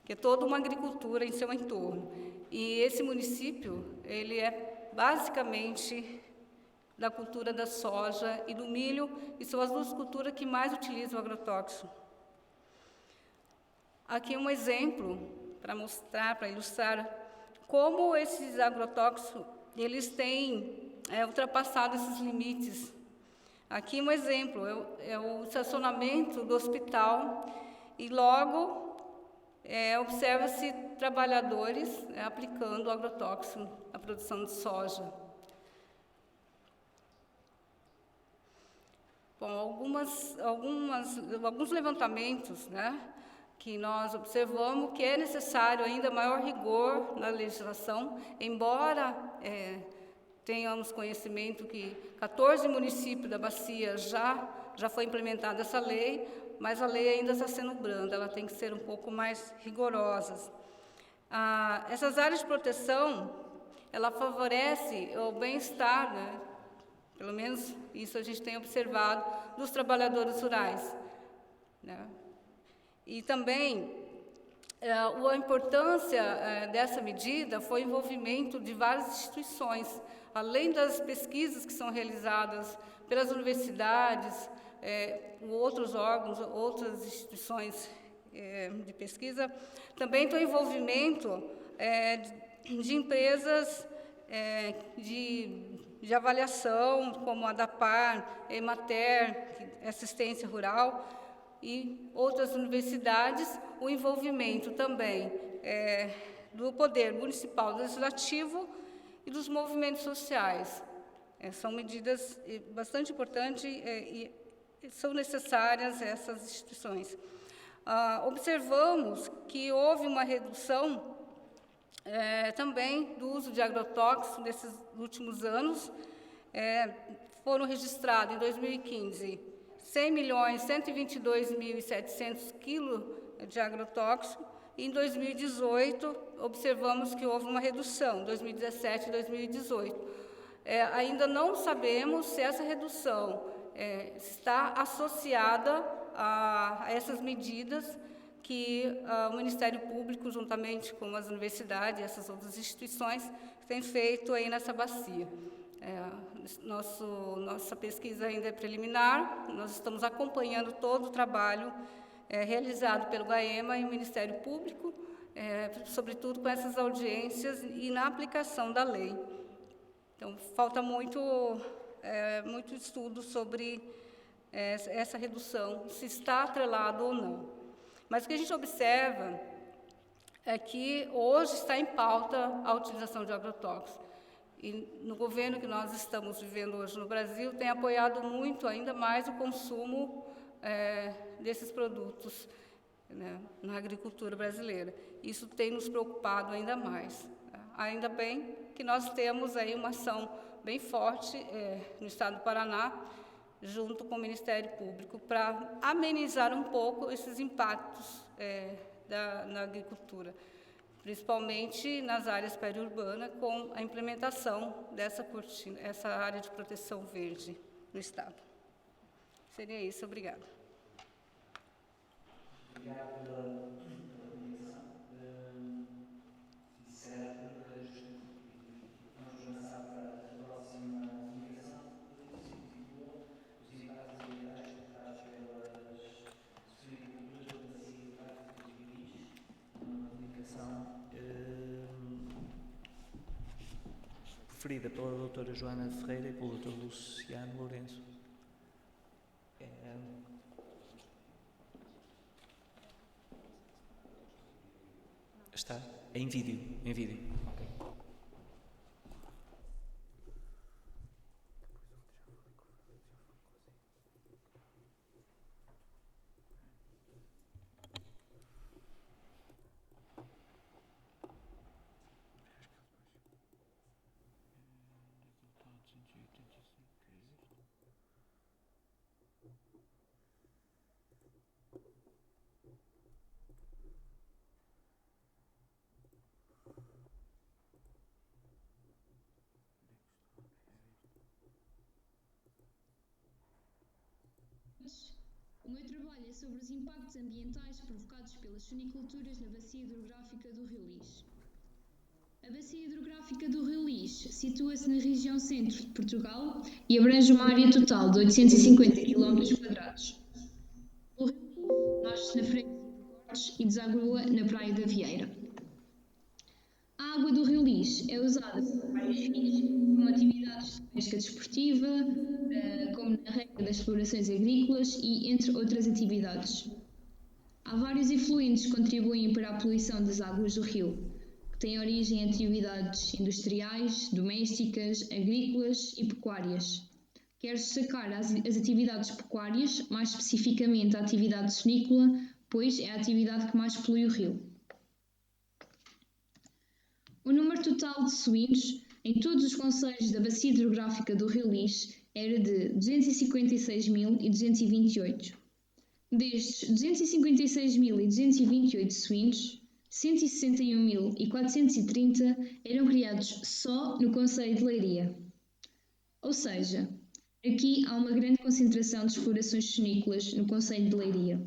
S5: que é toda uma agricultura em seu entorno. E esse município, ele é basicamente da cultura da soja e do milho, e são as duas culturas que mais utilizam o agrotóxico. Aqui um exemplo para mostrar, para ilustrar como esses agrotóxicos, eles têm ultrapassado esses limites. Aqui um exemplo, é o estacionamento do hospital, e logo observa-se trabalhadores aplicando o agrotóxico na produção de soja. Bom, alguns levantamentos, né, que nós observamos que é necessário ainda maior rigor na legislação, embora tenhamos conhecimento que 14 municípios da bacia já foi implementada essa lei, mas a lei ainda está sendo branda, ela tem que ser um pouco mais rigorosa. Essas áreas de proteção, ela favorece o bem-estar, né? Pelo menos isso a gente tem observado dos trabalhadores rurais, né? E também a importância dessa medida foi o envolvimento de várias instituições, além das pesquisas que são realizadas pelas universidades, outros órgãos, outras instituições de pesquisa, também tem o envolvimento de empresas de avaliação, como a DAPAR, Emater, Assistência Rural, e outras universidades, o envolvimento também do Poder Municipal Legislativo e dos movimentos sociais. São medidas bastante importantes e são necessárias essas instituições. Observamos que houve uma redução também do uso de agrotóxicos nesses últimos anos. Foram registrados em 2015 100.122.700 quilos de agrotóxico, e em 2018 observamos que houve uma redução, 2017 e 2018. Ainda não sabemos se essa redução está associada a essas medidas que o Ministério Público, juntamente com as universidades e essas outras instituições, têm feito aí nessa bacia. Nossa pesquisa ainda é preliminar, nós estamos acompanhando todo o trabalho realizado pelo GAEMA e o Ministério Público, sobretudo com essas audiências e na aplicação da lei. Então, falta muito estudo sobre essa redução, se está atrelado ou não. Mas o que a gente observa é que hoje está em pauta a utilização de agrotóxicos. E no governo que nós estamos vivendo hoje no Brasil, tem apoiado muito, ainda mais, o consumo desses produtos, né, na agricultura brasileira. Isso tem nos preocupado ainda mais. Ainda bem que nós temos aí uma ação bem forte no estado do Paraná, junto com o Ministério Público, para amenizar um pouco esses impactos na agricultura, principalmente nas áreas periurbanas, com a implementação essa área de proteção verde no estado. Seria isso, obrigada.
S1: Obrigado pela comunicação. Vamos avançar para a próxima comunicação. Os impactos ambientais causados pelas suinoculturas da bacia do Parque dos Guiris, uma comunicação referida pela doutora Joana Ferreira e pelo doutor Luciano Lourenço. Está em vídeo, Okay.
S6: O meu trabalho é sobre os impactos ambientais provocados pelas suniculturas na bacia hidrográfica do Rio Lix. A bacia hidrográfica do Rio Lix situa-se na região centro de Portugal e abrange uma área total de 850 km². O Rio Lix nasce na freguesia de Cortes e desagua na Praia da Vieira. A água do Rio Lix é usada por vários fins, como atividades de pesca desportiva, como na rega das explorações agrícolas e entre outras atividades. Há vários efluentes que contribuem para a poluição das águas do rio, que têm origem em atividades industriais, domésticas, agrícolas e pecuárias. Quero destacar as atividades pecuárias, mais especificamente a atividade sunícola, pois é a atividade que mais polui o rio. O número total de suínos em todos os concelhos da bacia hidrográfica do Rio Lix era de 256.228. Destes 256.228 suínos, 161.430 eram criados só no concelho de Leiria. Ou seja, aqui há uma grande concentração de explorações sunícolas no concelho de Leiria.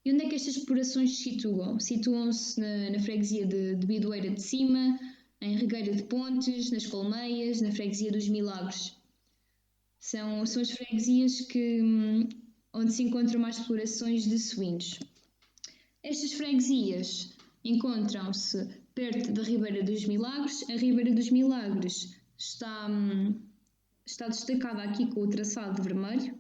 S6: E onde é que estas explorações se situam? Situam-se na freguesia de Bidoeira de Cima, em Regueira de Pontes, nas Colmeias, na freguesia dos Milagres. São as freguesias onde se encontram mais explorações de suínos. Estas freguesias encontram-se perto da Ribeira dos Milagres. A Ribeira dos Milagres está destacada aqui com o traçado vermelho,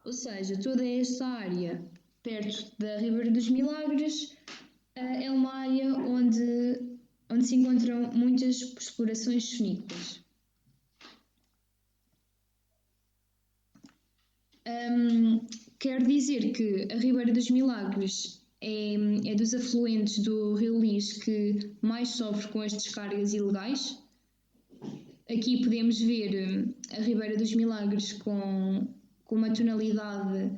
S6: ou seja, toda esta área perto da Ribeira dos Milagres é uma área onde se encontram muitas explorações sunícolas. Quero dizer que a Ribeira dos Milagres é dos afluentes do Rio Lix que mais sofre com as descargas ilegais. Aqui podemos ver a Ribeira dos Milagres com uma tonalidade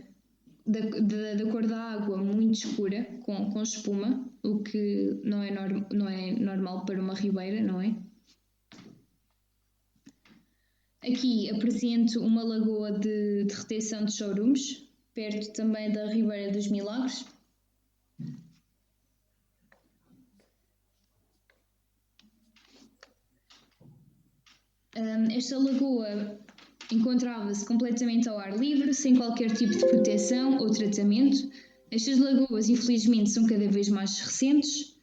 S6: da cor da água muito escura, com espuma, o que não é normal para uma ribeira, não é? Aqui apresento uma lagoa de retenção de chorumes, perto também da Ribeira dos Milagres. Esta lagoa encontrava-se completamente ao ar livre, sem qualquer tipo de proteção ou tratamento. Estas lagoas, infelizmente, são cada vez mais recentes,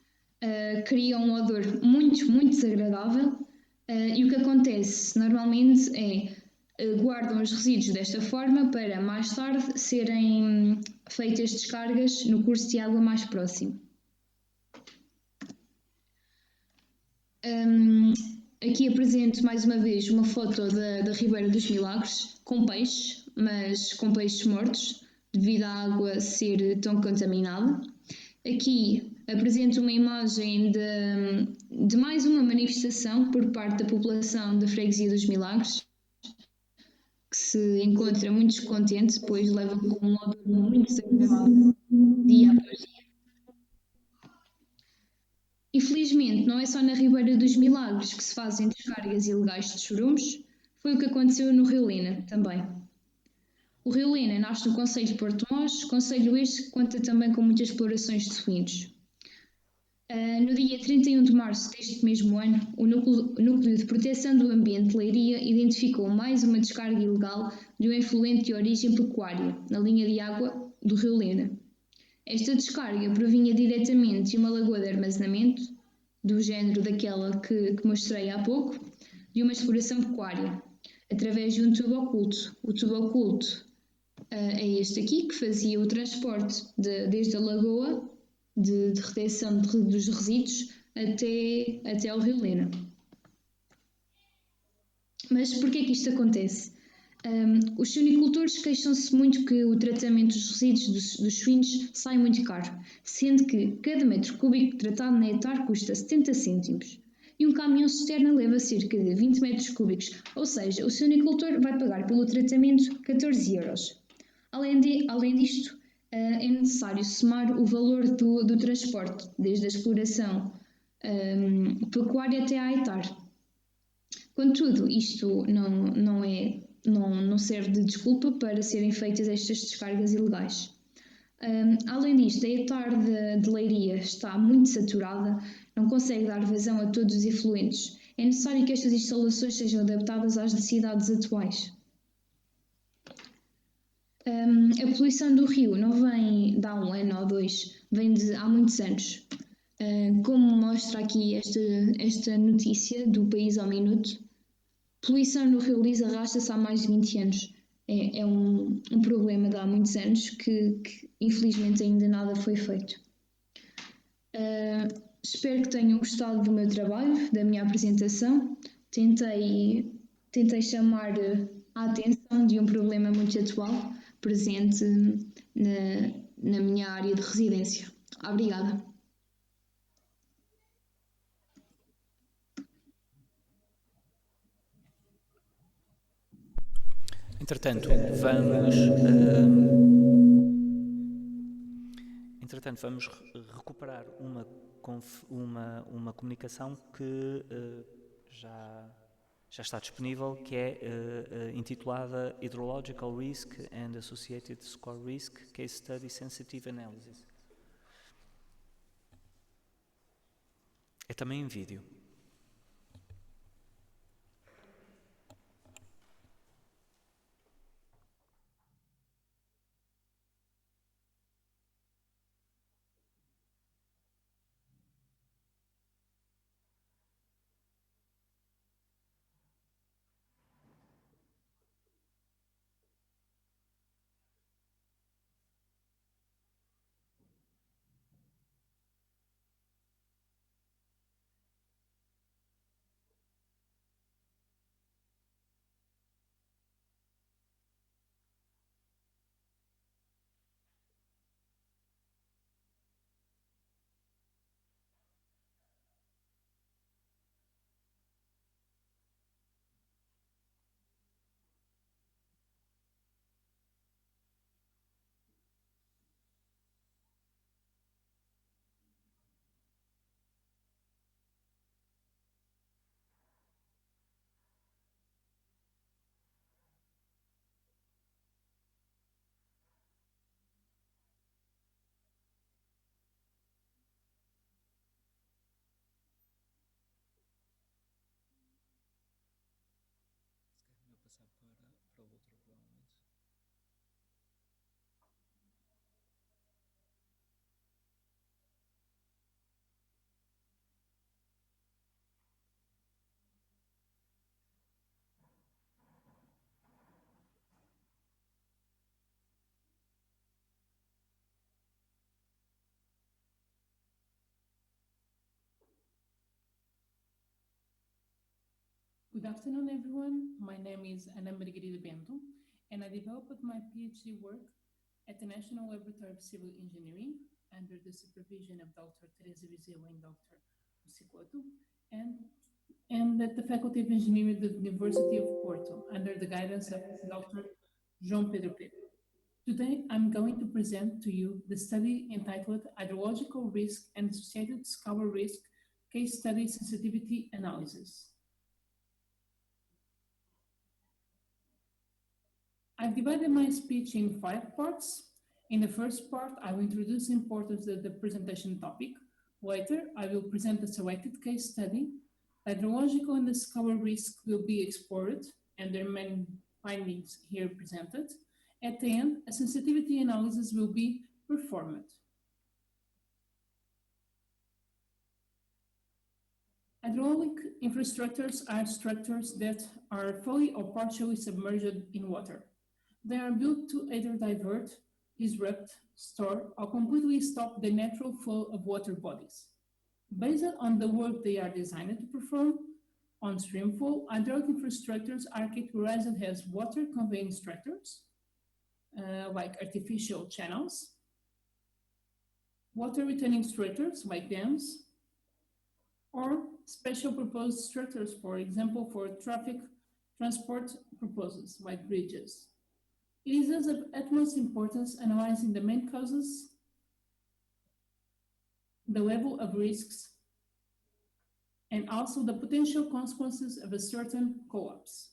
S6: criam um odor muito, muito desagradável e o que acontece normalmente é guardam os resíduos desta forma para mais tarde serem feitas descargas no curso de água mais próximo. Aqui apresento mais uma vez uma foto da Ribeira dos Milagres com peixes, mas com peixes mortos, devido à água ser tão contaminada. Aqui apresento uma imagem de mais uma manifestação por parte da população da Freguesia dos Milagres, que se encontra muito descontente, pois levam com um odor muito desagradável dia após dia. Infelizmente, não é só na Ribeira dos Milagres que se fazem descargas ilegais de chorumes, foi o que aconteceu no Rio Lena também. O Rio Lena nasce no concelho de Porto Mós, concelho este que conta também com muitas explorações de suínos. No dia 31 de março deste mesmo ano, o Núcleo de Proteção do Ambiente de Leiria identificou mais uma descarga ilegal de um efluente de origem pecuária, na linha de água do Rio Lena. Esta descarga provinha diretamente de uma lagoa de armazenamento, do género daquela que mostrei há pouco, de uma exploração pecuária, através de um tubo oculto. O tubo oculto é este aqui, que fazia o transporte desde a lagoa de retenção dos resíduos até ao Rio Lena. Mas porquê é que isto acontece? Os suinicultores queixam-se muito que o tratamento dos resíduos dos suínos sai muito caro, sendo que cada metro cúbico tratado na hectare custa 70 cêntimos e um caminhão cisterna leva cerca de 20 metros cúbicos, ou seja, o suinicultor vai pagar pelo tratamento 14 euros. Além disto, é necessário somar o valor do transporte, desde a exploração pecuária até à hectare. Contudo, isto não é não serve de desculpa para serem feitas estas descargas ilegais. Além disto, a etar de Leiria está muito saturada, não consegue dar vazão a todos os efluentes. É necessário que estas instalações sejam adaptadas às necessidades atuais. A poluição do rio não vem de há um ano ou dois, vem de há muitos anos. Como mostra aqui esta notícia do País ao Minuto, poluição no Rio Lis arrasta-se há mais de 20 anos. É um problema de há muitos anos que infelizmente ainda nada foi feito. Espero que tenham gostado do meu trabalho, da minha apresentação. Tentei chamar a atenção de um problema muito atual, presente na minha área de residência. Obrigada.
S1: Entretanto, vamos recuperar uma comunicação que já está disponível, que é intitulada Hydrological Risk and Associated Score Risk Case Study Sensitive Analysis. É também em vídeo.
S7: Good afternoon, everyone. My name is Ana Margarida Bento, and I developed my PhD work at the National Laboratory of Civil Engineering under the supervision of Dr. Teresa Vizeu and Dr. Musicotto, and at the Faculty of Engineering at the University of Porto under the guidance of Dr. João Pedro Pereira. Today, I'm going to present to you the study entitled Hydrological Risk and Associated Scour Risk Case Study Sensitivity Analysis. I've divided my speech in 5 parts. In the first part, I will introduce the importance of the presentation topic. Later, I will present a selected case study. Hydrological and the scour risk will be explored and their main findings here presented. At the end, a sensitivity analysis will be performed. Hydraulic infrastructures are structures that are fully or partially submerged in water. They are built to either divert, disrupt, store, or completely stop the natural flow of water bodies. Based on the work they are designed to perform, on streamflow, hydraulic infrastructures are categorized as water-conveying structures, like artificial channels, water-returning structures, like dams, or special proposed structures, for example, for traffic transport purposes, like bridges. It is of utmost importance analyzing the main causes, the level of risks, and also the potential consequences of a certain collapse.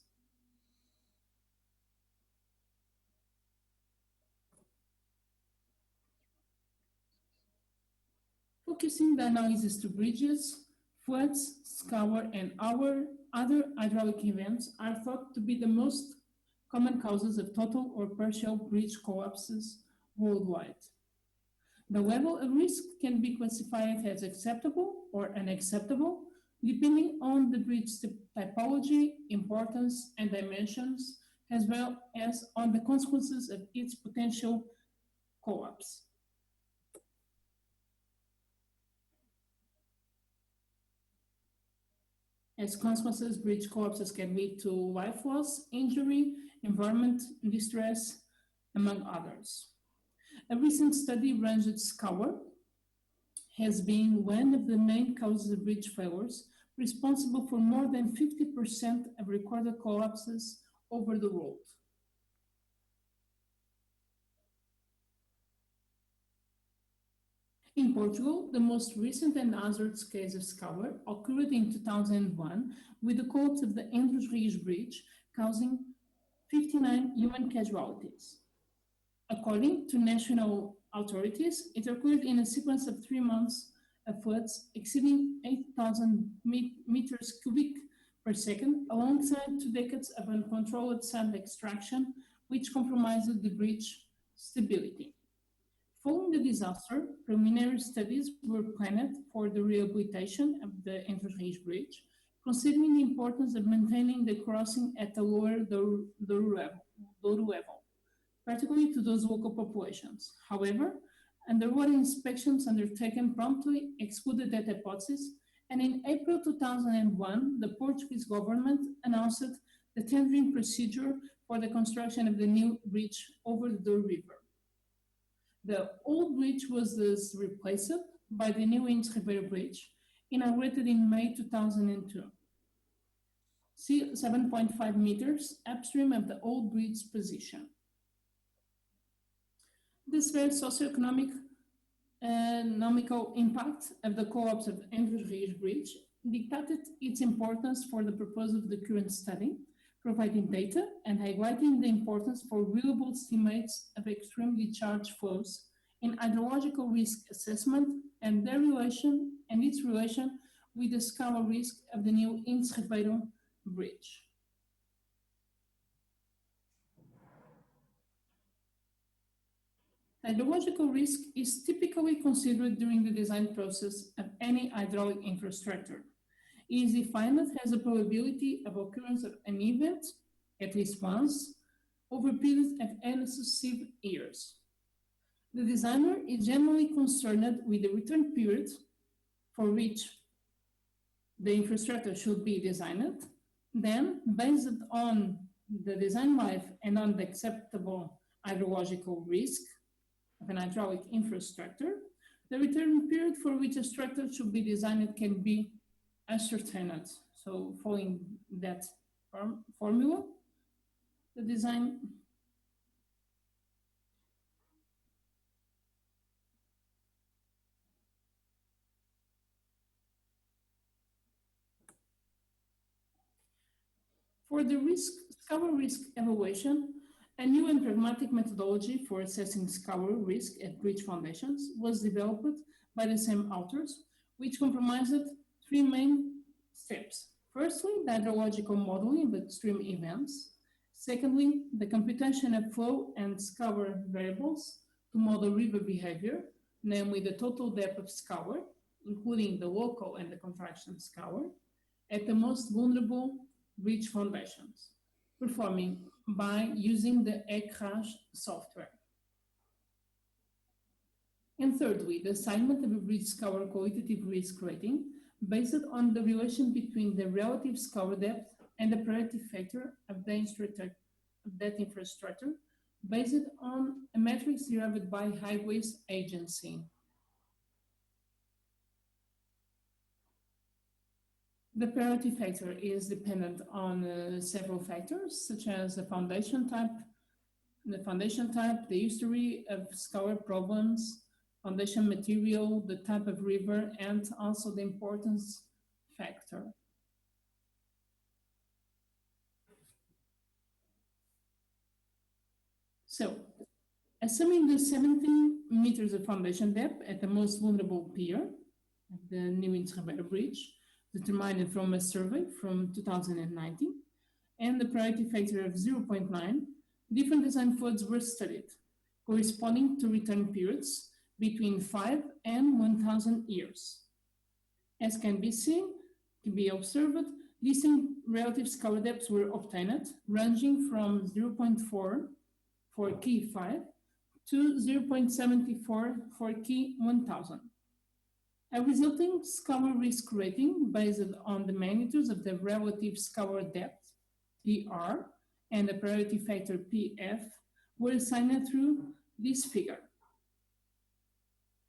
S7: focusing the analysis to bridges, floods, scour, and our other hydraulic events are thought to be the most common causes of total or partial bridge collapses worldwide. The level of risk can be classified as acceptable or unacceptable, depending on the bridge typology, importance, and dimensions, as well as on the consequences of its potential collapse. As consequences, bridge collapses can lead to life loss, injury, environment distress, among others. A recent study ranged scour has been one of the main causes of bridge failures, responsible for more than 50% of recorded collapses over the world. In Portugal, the most recent and hazardous case of scour occurred in 2001 with the collapse of the Endros Rios Bridge, causing 59 human casualties. According to national authorities, it occurred in a sequence of 3 months of floods exceeding 8,000 meters cubic per second, alongside 2 decades of uncontrolled sand extraction, which compromised the bridge stability. Following the disaster, preliminary studies were planned for the rehabilitation of the Endros Rios Bridge, considering the importance of maintaining the crossing at a lower Douro level, particularly to those local populations. However, underwater inspections undertaken promptly excluded that hypothesis, and in April 2001, the Portuguese government announced the tendering procedure for the construction of the new bridge over the Douro River. The old bridge was thus replaced by the new Inês Ribeiro Bridge, inaugurated in May 2002, 7.5 meters upstream of the old bridge's position. The severe socioeconomic impact of the collapse of Endros Rios Bridge dictated its importance for the purpose of the current study, providing data and highlighting the importance for reliable estimates of extremely charged flows in hydrological risk assessment and its relation with the scour risk of the new Inês Ribeiro Bridge. Hydrological risk is typically considered during the design process of any hydraulic infrastructure. It is defined as a probability of occurrence of an event, at least once, over periods of n successive years. The designer is generally concerned with the return period for which the infrastructure should be designed. Then, based on the design life and on the acceptable hydrological risk of an hydraulic infrastructure, the return period for which a structure should be designed can be ascertained. So following that formula, the design for the scour risk evaluation, a new and pragmatic methodology for assessing scour risk at bridge foundations was developed by the same authors, which comprised 3 main steps. Firstly, the hydrological modeling of extreme events. Secondly, the computation of flow and scour variables to model river behavior, namely the total depth of scour, including the local and the contraction scour, at the most vulnerable bridge foundations, performing by using the ECRAS software. And thirdly, the assignment of a bridge scour qualitative risk rating based on the relation between the relative scour depth and the priority factor of that infrastructure, based on a matrix derived by Highways Agency. The priority factor is dependent on several factors, such as the foundation type, the history of scour problems, foundation material, the type of river, and also the importance factor. So, assuming the 17 meters of foundation depth at the most vulnerable pier, the new Inter Bridge, determined from a survey from 2019, and the priority factor of 0.9, different design floods were studied, corresponding to return periods between 5 and 1,000 years. As can be observed, distinct relative scour depths were obtained, ranging from 0.4 for key 5 to 0.74 for key 1000. A resulting scour risk rating based on the magnitudes of the relative scour depth, PR, and the priority factor PF were assigned through this figure.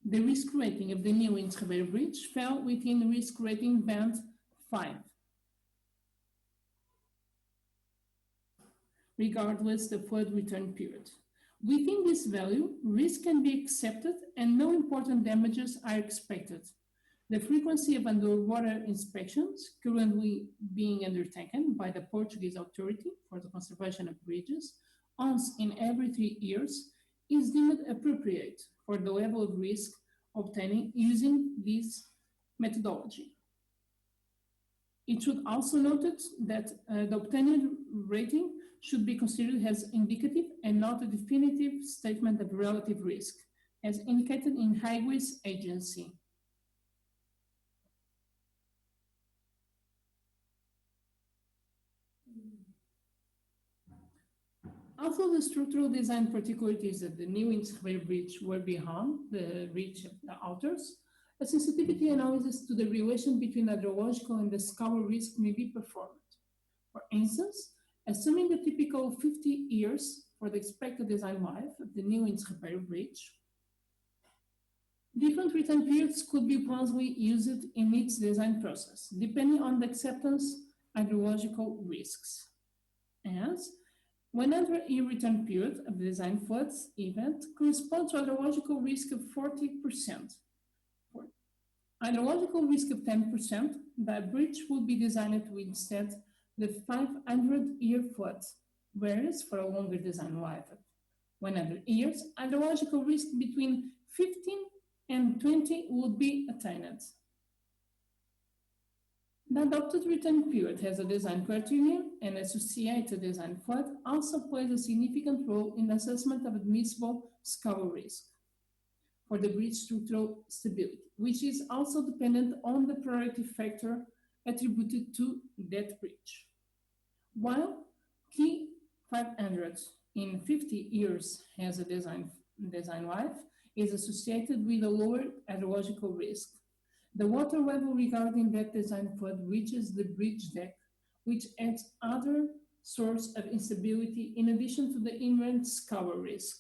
S7: The risk rating of the new Inter Bridge fell within the risk rating band 5, regardless the flood return period. Within this value, risk can be accepted and no important damages are expected. The frequency of underwater inspections currently being undertaken by the Portuguese Authority for the Conservation of Bridges, once in every 3 years, is deemed appropriate for the level of risk obtaining using this methodology. It should also noted that the obtained rating should be considered as indicative and not a definitive statement of relative risk, as indicated in Highways Agency. Although the structural design particularities of the new Inter Bridge were beyond the reach of the authors, a sensitivity analysis to the relation between hydrological and the scour risk may be performed. For instance, assuming the typical 50 years for the expected design life of the new Inter Bridge, different return periods could be plausibly used in its design process, depending on the acceptance hydrological risks. As 100-year return period of the design floods event corresponds to hydrological risk of 40%. For hydrological risk of 10%, the bridge would be designed to withstand the 500-year flood, whereas for a longer design life of 100 years, hydrological risk between 15 and 20 would be attained. The adopted return period has a design criterion, and associated design flood also plays a significant role in the assessment of admissible scour risk for the bridge structural stability, which is also dependent on the priority factor attributed to that bridge. While key 500 in 50 years has a design life, is associated with a lower hydrological risk. The water level regarding that design flood reaches the bridge deck, which adds other source of instability in addition to the inherent scour risk.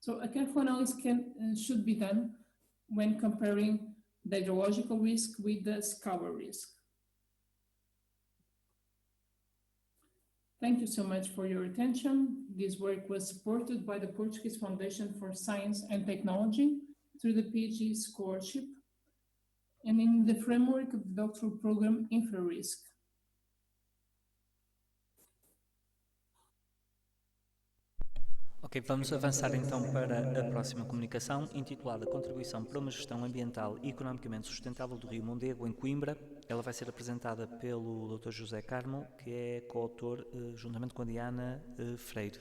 S7: So a careful analysis should be done when comparing the hydrological risk with the scour risk. Thank you so much for your attention. This work was supported by the Portuguese Foundation for Science and Technology through the PhD scholarship and in the framework of the doctoral program InfraRisk.
S1: Ok, vamos avançar então para a próxima comunicação, intitulada Contribuição para uma Gestão Ambiental e Economicamente Sustentável do Rio Mondego, em Coimbra. Ela vai ser apresentada pelo Dr. José Carmo, que é coautor, juntamente com a Diana Freire.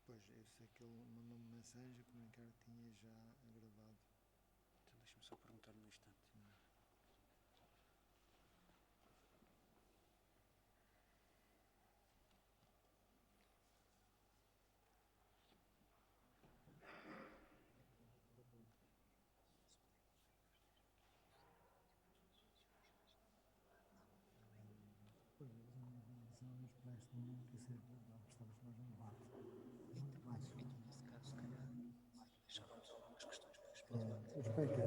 S8: Pois, eu sei que ele mandou-me mensagem a comunicar que tinha já gravado.
S2: Então deixa-me só perguntar num instante.
S8: Pois, eles mandam informação, mas parece que não quer ser, não, estamos nós num debate. Muito mais.
S2: Nesse caso, se calhar,
S8: Eu espero que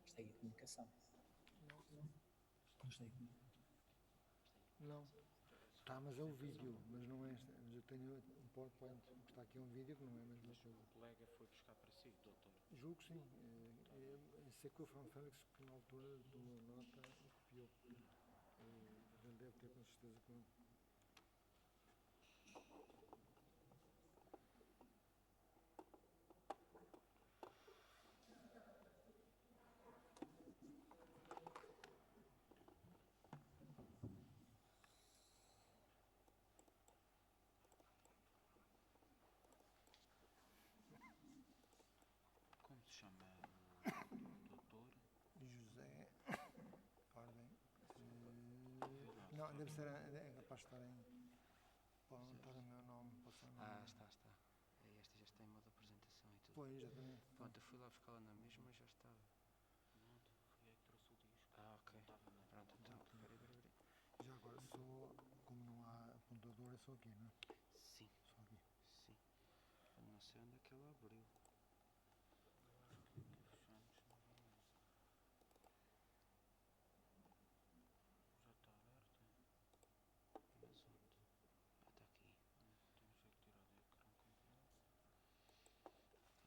S1: Isto é a comunicação. Isto é a comunicação.
S8: não. Tá, mas é um vídeo, mas não é. Mas eu tenho um PowerPoint. O que está aqui é um vídeo que não é a mesma
S2: Mas
S8: coisa.
S2: o colega foi buscar para si, doutor.
S8: Julgo que sim. Sei que o Fran Félix, que na altura tomou nota e copiou. Ele deve ter com certeza que não.
S2: Como se chama o doutor?
S8: José. Ordem. Não, deve ser. É capaz de estar em. Pode não estar o meu nome. Pode ser o nome.
S4: Está. Esta já está em modo apresentação e tudo.
S8: Pois, exatamente.
S4: Pronto, eu fui lá buscá-la na mesma e já estava.
S2: Não, fui eu que trouxe o disco.
S4: Ok.
S2: Não estava na...
S4: Pronto, então, peraí.
S8: Já agora, só. Como não há apontador, é só aqui, não é?
S4: Sim,
S8: Só aqui.
S4: sim. Eu não sei onde é que ela abriu.
S2: Eu acho que fechamos novamente. Já está aberto.
S4: Mas onde? Está aqui.
S2: Temos é que tirar do ecrã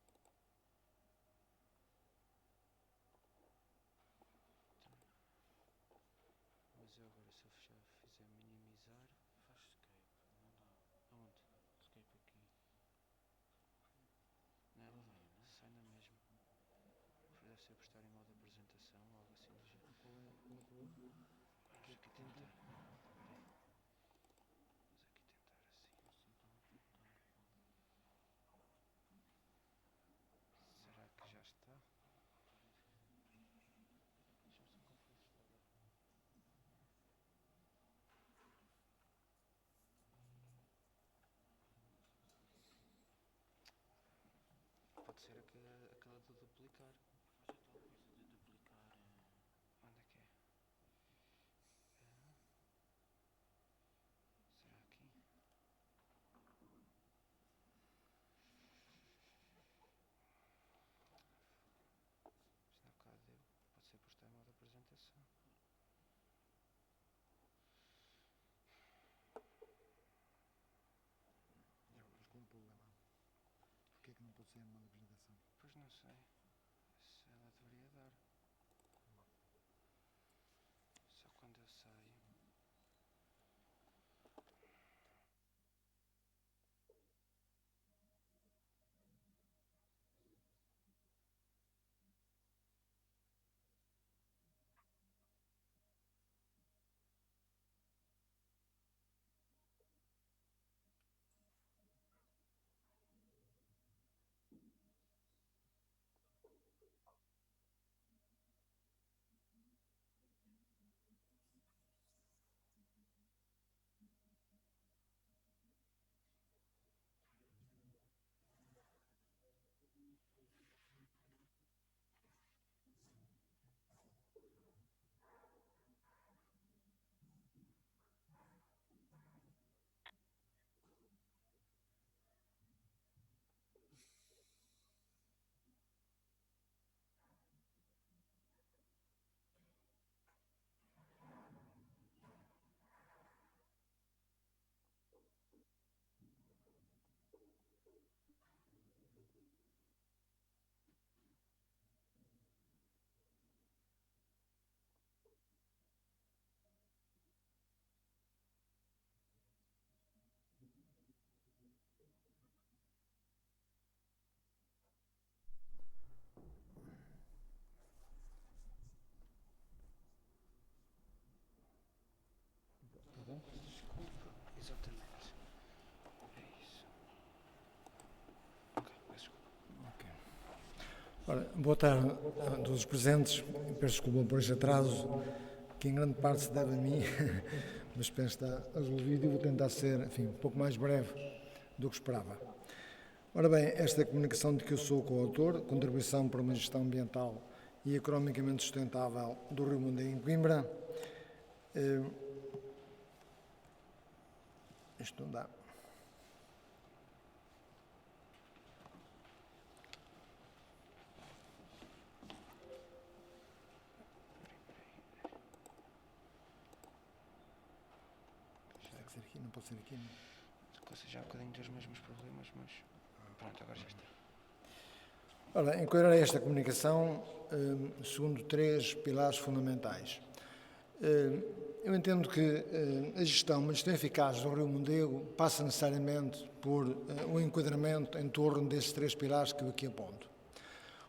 S2: completo.
S4: Raio. Mas eu agora, se eu fizer minimizar.
S2: Faz escape, não dá.
S4: Aonde?
S2: Escape aqui.
S4: Não, sai na mesma. Deve ser por estar em modo apresentação ou algo assim do género.
S8: Qual é o color?
S4: Vamos aqui tentar. Peraí. Vamos aqui tentar assim.
S2: Assim está a apontar.
S4: Será que já está?
S2: Deixa-me só conferir se está aberto.
S4: Pode ser aquela de duplicar.
S2: Faz a tal coisa de duplicar.
S4: Onde é que é? Será aqui? Isto não bocado deu. Pode ser por estar em modo apresentação.
S8: Já agora, com um problema. Porquê é que não pode ser uma apresentação?
S4: Pois não sei. Se ela deveria dar. Só quando eu saio.
S8: Ora, boa tarde a todos os presentes. Peço desculpa por este atraso, que em grande parte se deve a mim, mas penso que está resolvido e vou tentar ser, enfim, um pouco mais breve do que esperava. Ora bem, esta comunicação de que eu sou coautor, Contribuição para uma Gestão Ambiental e Economicamente Sustentável do Rio Mondego em Coimbra, isto não dá. Não pode ser aqui, não?
S4: Já há um bocadinho dos mesmos problemas, mas pronto, agora já está.
S8: Ora, enquadrar esta comunicação segundo 3 pilares fundamentais. Eu entendo que a gestão eficaz do Rio Mondego passa necessariamente por um enquadramento em torno desses 3 pilares que eu aqui aponto.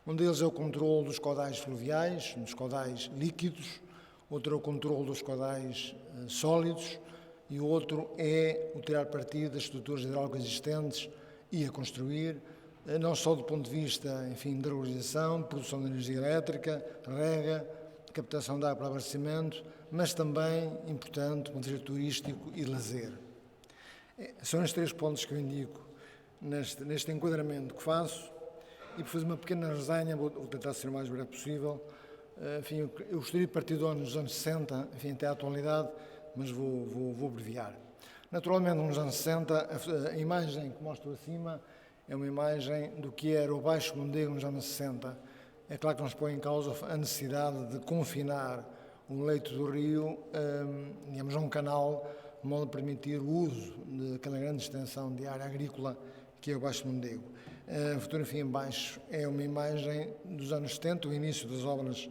S8: Um deles é o controle dos caudais fluviais, dos caudais líquidos, outro é o controle dos caudais sólidos, e o outro é o tirar partido das estruturas hidráulicas existentes e a construir, não só do ponto de vista, enfim, de regularização, produção de energia elétrica, rega, captação de água para abastecimento, mas também, importante, do ponto de vista turístico e lazer. São estes 3 pontos que eu indico neste enquadramento que faço, e por fazer uma pequena resenha, vou tentar ser o mais breve possível. Enfim, eu gostaria de partir dos anos 60, enfim, até à atualidade, mas vou abreviar. Naturalmente, nos anos 60, a imagem que mostro acima é uma imagem do que era o Baixo Mondego nos anos 60. É claro que não se põe em causa a necessidade de confinar o leito do rio, digamos, a um canal, de modo a permitir o uso daquela grande extensão de área agrícola que é o Baixo Mondego. A fotografia em baixo é uma imagem dos anos 70, o início das obras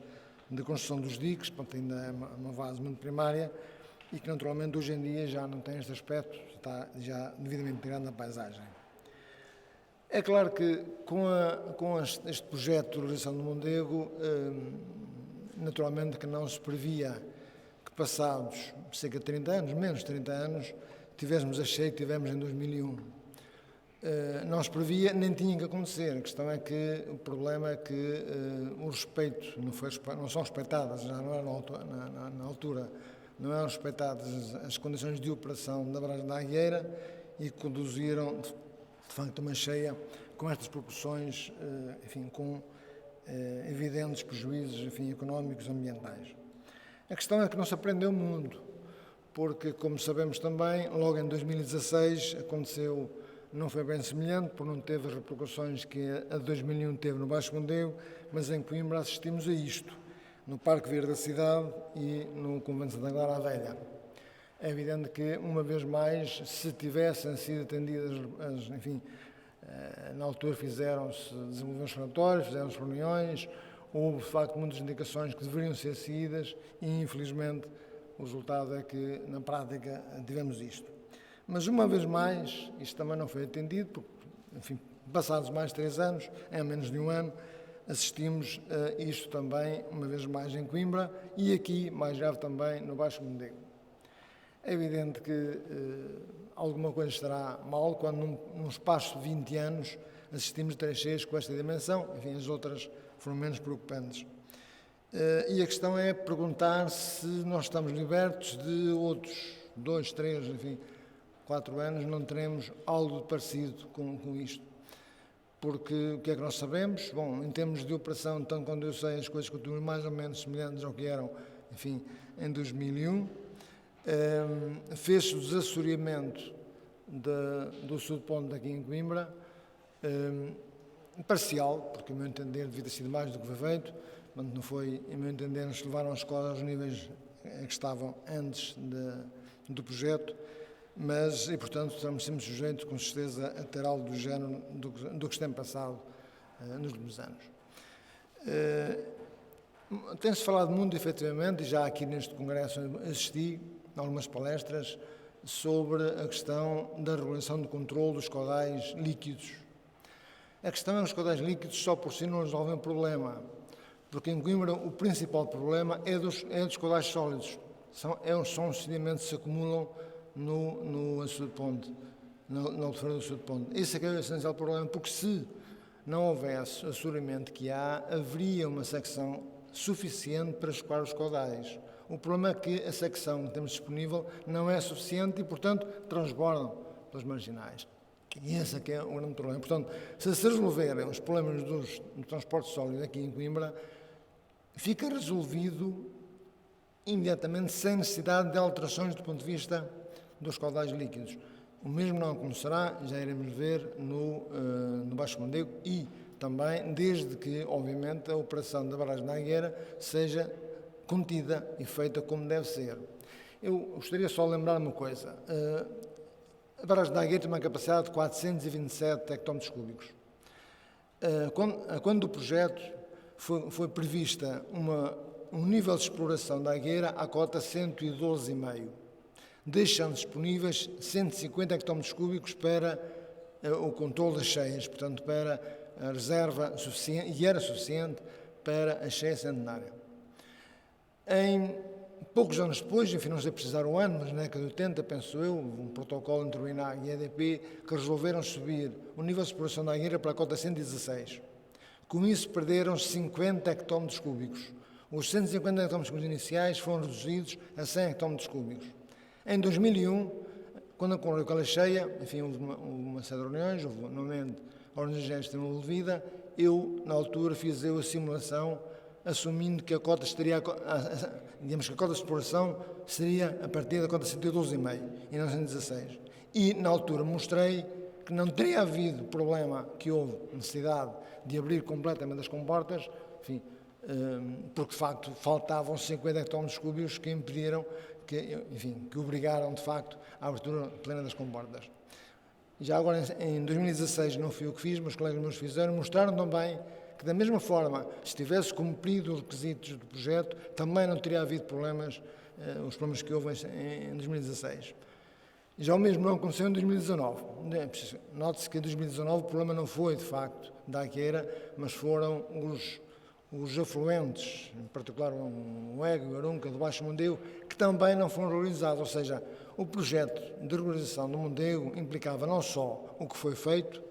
S8: de construção dos diques, portanto ainda é uma fase muito primária, e que naturalmente hoje em dia já não tem este aspecto, está já devidamente integrado na paisagem. É claro que com este projeto de valorização do Mondego, naturalmente que não se previa que passados cerca de 30 anos, menos de 30 anos, tivéssemos a cheia que tivemos em 2001. Não se previa, nem tinha que acontecer. A questão é que o problema é que o respeito não são respeitadas, já não era na altura, não eram respeitadas as condições de operação da barragem da Agueira e conduziram, de facto, uma cheia com estas proporções, enfim, com evidentes prejuízos, enfim, económicos e ambientais. A questão é que não se aprendeu muito, porque, como sabemos também, logo em 2016 aconteceu, não foi bem semelhante, porque não teve as repercussões que a de 2001 teve no Baixo Mondego, mas em Coimbra assistimos a isto, no Parque Verde da cidade e no Convento da Glória à Velha. É evidente que, uma vez mais, se tivessem sido atendidas, enfim, na altura desenvolveram os relatórios, fizeram-se reuniões, houve, de facto, muitas indicações que deveriam ser seguidas e, infelizmente, o resultado é que, na prática, tivemos isto. Mas, uma vez mais, isto também não foi atendido, porque, enfim, passados mais de 3 anos, em menos de um ano, assistimos a isto também, uma vez mais, em Coimbra e aqui, mais grave também, no Baixo Mondego. É evidente que alguma coisa estará mal quando, num espaço de 20 anos, assistimos a 3 cheias com esta dimensão, enfim, as outras foram menos preocupantes. E a questão é perguntar se nós estamos libertos de outros 2, 3, enfim, 4 anos, não teremos algo de parecido com isto. Porque o que é que nós sabemos? Bom, em termos de operação, tanto quando eu sei, as coisas continuam mais ou menos semelhantes ao que eram, enfim, em 2001. Fez-se o desassoreamento do sul de ponte aqui em Coimbra, parcial, porque, a meu entender, devia ter sido mais do que foi feito, mas não foi, a meu entender, nos levaram as escolas aos níveis em que estavam antes do projeto, mas, e portanto, estamos sempre sujeitos, com certeza, a ter algo do género do que se tem passado nos últimos anos. Tem-se falado muito, efetivamente, e já aqui neste congresso assisti a algumas palestras sobre a questão da regulação do controle dos caudais líquidos. A questão é que os caudais líquidos só por si não resolvem o problema, porque em Coimbra o principal problema é dos caudais sólidos. São os sedimentos que se acumulam no açude de ponte, na altura do açude de ponte. Esse é que é o essencial problema, porque se não houvesse o assoreamento que há, haveria uma secção suficiente para escoar os caudais. O problema é que a secção que temos disponível não é suficiente e, portanto, transbordam pelas marginais. E esse é que é o grande problema. Portanto, se resolverem os problemas do transporte sólido aqui em Coimbra, fica resolvido imediatamente, sem necessidade de alterações do ponto de vista dos caudais líquidos. O mesmo não acontecerá, já iremos ver no Baixo Mondego e também desde que, obviamente, a operação da barragem da Angueira seja contida e feita como deve ser. Eu gostaria só de lembrar uma coisa. A barragem da Angueira tem uma capacidade de 427 hectómetros cúbicos. Quando o projeto foi prevista um nível de exploração da Angueira à cota 112,5, deixando disponíveis 150 hectómetros cúbicos para o controle das cheias, portanto, para a reserva suficiente, e era suficiente para a cheia centenária. Em poucos anos depois, enfim, não sei precisar o ano, mas na década de 80, penso eu, um protocolo entre o INAG e a EDP que resolveram subir o nível de exploração da Angueira para a cota 116. Com isso, perderam 50 hectómetros cúbicos. Os 150 hectómetros cúbicos iniciais foram reduzidos a 100 hectómetros cúbicos. Em 2001, quando ocorreu aquela cheia, enfim, houve uma série de reuniões, houve, normalmente, a Ordem dos Engenheiros teve envolvida, eu, na altura, fiz a simulação, assumindo que a cota estaria, digamos que a cota de exploração seria a partir da cota 112,5 e não 116. E, na altura, mostrei que não teria havido problema, que houve necessidade de abrir completamente as comportas, enfim, porque, de facto, faltavam 50 hectómetros cúbicos que impediram, que obrigaram, de facto, à abertura plena das comportas. Já agora, em 2016, não fui eu que fiz, mas os colegas meus fizeram, mostraram também que, da mesma forma, se tivesse cumprido os requisitos do projeto, também não teria havido problemas, os problemas que houve em 2016. Já o mesmo não aconteceu em 2019. Note-se que em 2019 o problema não foi, de facto, da Angueira, mas foram os afluentes, em particular o Ego e o Arunca, do Baixo Mondego, que também não foram realizados. Ou seja, o projeto de regularização do Mondego implicava não só o que foi feito,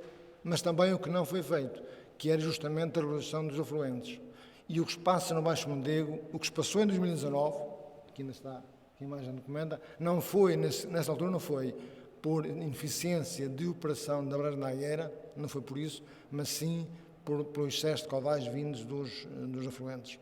S8: mas também o que não foi feito, que era justamente a regularização dos afluentes. E o que se passa no Baixo Mondego, o que se passou em 2019, que ainda está, que a imagem documenta, não foi, nessa altura não foi por ineficiência de operação da barragem da Angueira, não foi por isso, mas sim pelo excesso de caudais vindos dos afluentes.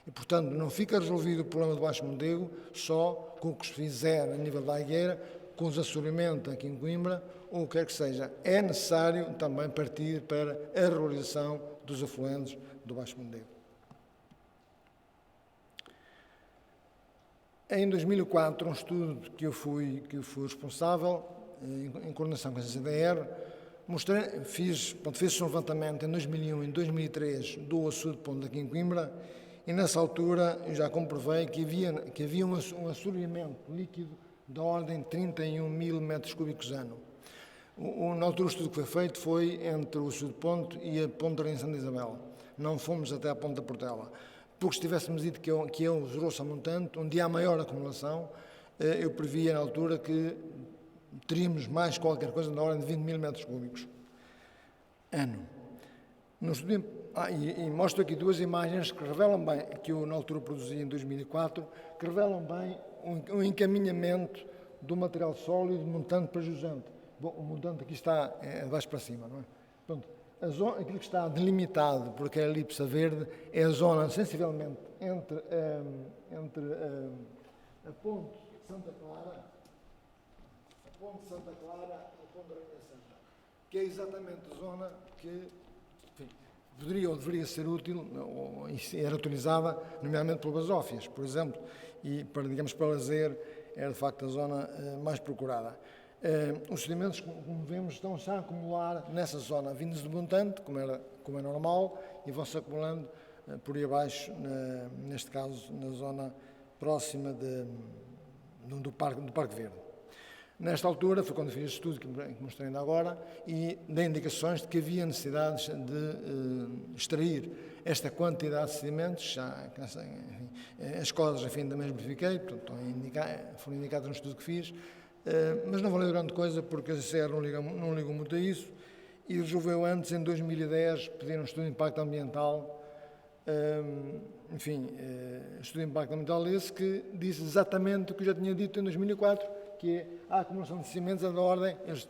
S8: E, portanto, não fica resolvido o problema do Baixo Mondego só com o que se fizer a nível da Angueira, com os assoreamentos aqui em Coimbra, ou o que quer que seja. É necessário também partir para a regularização dos afluentes do Baixo Mondego. Em 2004, um estudo que eu fui responsável, em coordenação com a CCDR, fez-se um levantamento em 2001 e em 2003 do açude de Ponte aqui em Coimbra, e nessa altura eu já comprovei que havia um assoreamento líquido da ordem de 31 mil metros cúbicos ano. Na altura o estudo que foi feito foi entre o açude de Ponte e a Ponte da Rainha Santa Isabel. Não fomos até à Ponte da Portela. Porque se tivéssemos dito que é o Zoroço montante, onde há maior acumulação, eu previa na altura que teríamos mais qualquer coisa na ordem de 20 mil metros cúbicos ano. E mostro aqui duas imagens que revelam bem, que eu na altura produzi em 2004, que revelam bem o encaminhamento do material sólido montante para jusante. Bom, o montante aqui está de baixo para cima, não é? Portanto, aquilo que está delimitado por aquela elipse verde é a zona, sensivelmente, entre a Ponte Santa Clara e a Ponte da Rainha Santa, que é exatamente a zona que, enfim, poderia ou deveria ser útil, ou era utilizada, nomeadamente por basófias, por exemplo, e para lazer, era de facto a zona mais procurada. Os sedimentos, como vemos, estão-se a acumular nessa zona, vindos de montante, como é normal, e vão-se acumulando por aí abaixo, neste caso, na zona próxima do Parque Verde. Nesta altura, foi quando fiz este estudo que mostrei ainda agora, e dei indicações de que havia necessidades de extrair esta quantidade de sedimentos, as coisas, enfim, também verifiquei, portanto, foram indicadas no estudo que fiz, mas não valeu grande coisa porque a CCR não ligou muito a isso, e resolveu antes, em 2010, pedir um estudo de impacto ambiental, estudo de impacto ambiental esse que disse exatamente o que eu já tinha dito em 2004, que é a acumulação de cimentos da ordem, eles,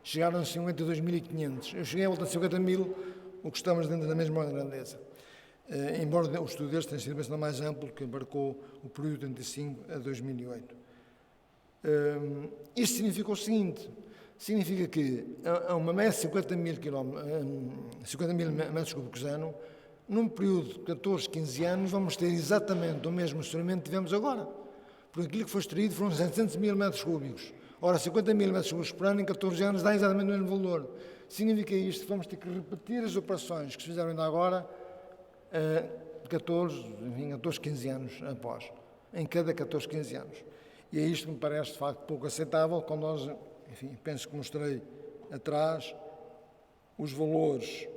S8: chegaram a 52.500. Eu cheguei a volta de 50.000, o que estamos dentro da mesma grandeza. Embora o estudo deste tenha sido bastante mais amplo, que abarcou o período de 85 a 2008. Isto significa o seguinte, significa que a uma média de 50 mil metros cúbicos ano, num período de 14, 15 anos, vamos ter exatamente o mesmo extraimento que tivemos agora. Porque aquilo que foi extraído foram 700 mil metros cúbicos. Ora, 50 mil metros cúbicos por ano em 14 anos dá exatamente o mesmo valor. Significa isto que vamos ter que repetir as operações que se fizeram ainda agora, 14, 15 anos após, em cada 14, 15 anos. E é isto que me parece, de facto, pouco aceitável, quando nós, penso que mostrei atrás os valores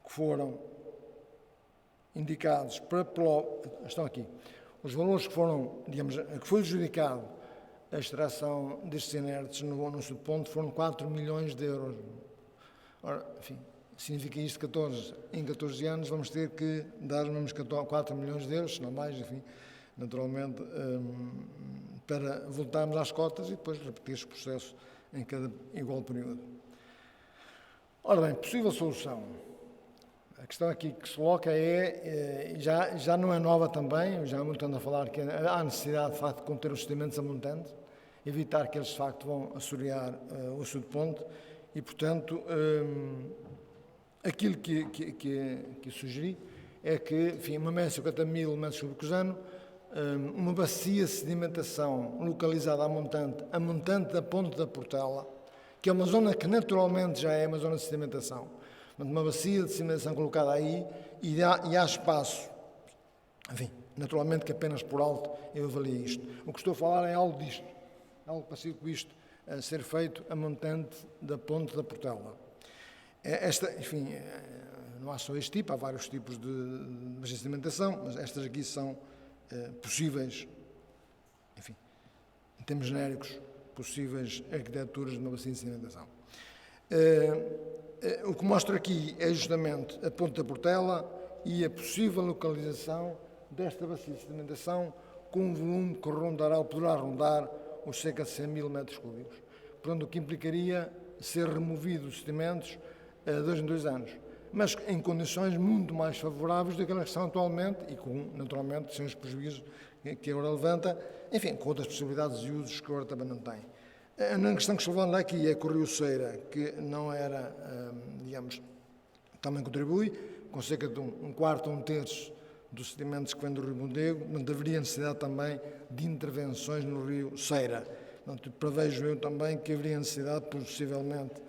S8: que foram indicados estão aqui, os valores que foram, que foi adjudicado a extração destes inertes no nosso ponto foram 4 milhões de euros. Ora, significa isto que em 14 anos vamos ter que dar os mesmos 4 milhões de euros, se não mais, naturalmente, para voltarmos às cotas e depois repetir este processo em cada igual período. Ora bem, possível solução. A questão aqui que se coloca já não é nova também, já há muito ando a falar que há necessidade, de facto, de conter os sedimentos a montante, evitar que eles, de facto, vão assorear o açude de ponte e, portanto, aquilo que sugeri é que, uma média de 50 mil metros cúbicos ano, uma bacia de sedimentação localizada a montante da Ponte da Portela, que é uma zona que naturalmente já é uma zona de sedimentação. Uma bacia de sedimentação colocada aí e há espaço, naturalmente que apenas por alto eu avalio isto. O que estou a falar é algo disto, algo parecido com isto, a ser feito a montante da Ponte da Portela. Não há só este tipo, há vários tipos de bacia de sedimentação, mas estas aqui são possíveis, em termos genéricos, possíveis arquiteturas de uma bacia de sedimentação. O que mostro aqui é justamente a Ponte da Portela e a possível localização desta bacia de sedimentação com um volume que poderá rondar os cerca de 100 mil metros cúbicos. Portanto, o que implicaria ser removido os sedimentos de 2 em 2 anos, mas em condições muito mais favoráveis do que elas são atualmente e com, naturalmente, sem os prejuízos que agora levanta, com outras possibilidades e usos que agora também não tem. A questão que se levanta aqui é que o Rio Ceira, que não era, também contribui, com cerca de um quarto ou um terço dos sedimentos que vêm do Rio Mondego, não haveria necessidade também de intervenções no Rio Ceira. Portanto, prevejo eu também que haveria necessidade, possivelmente,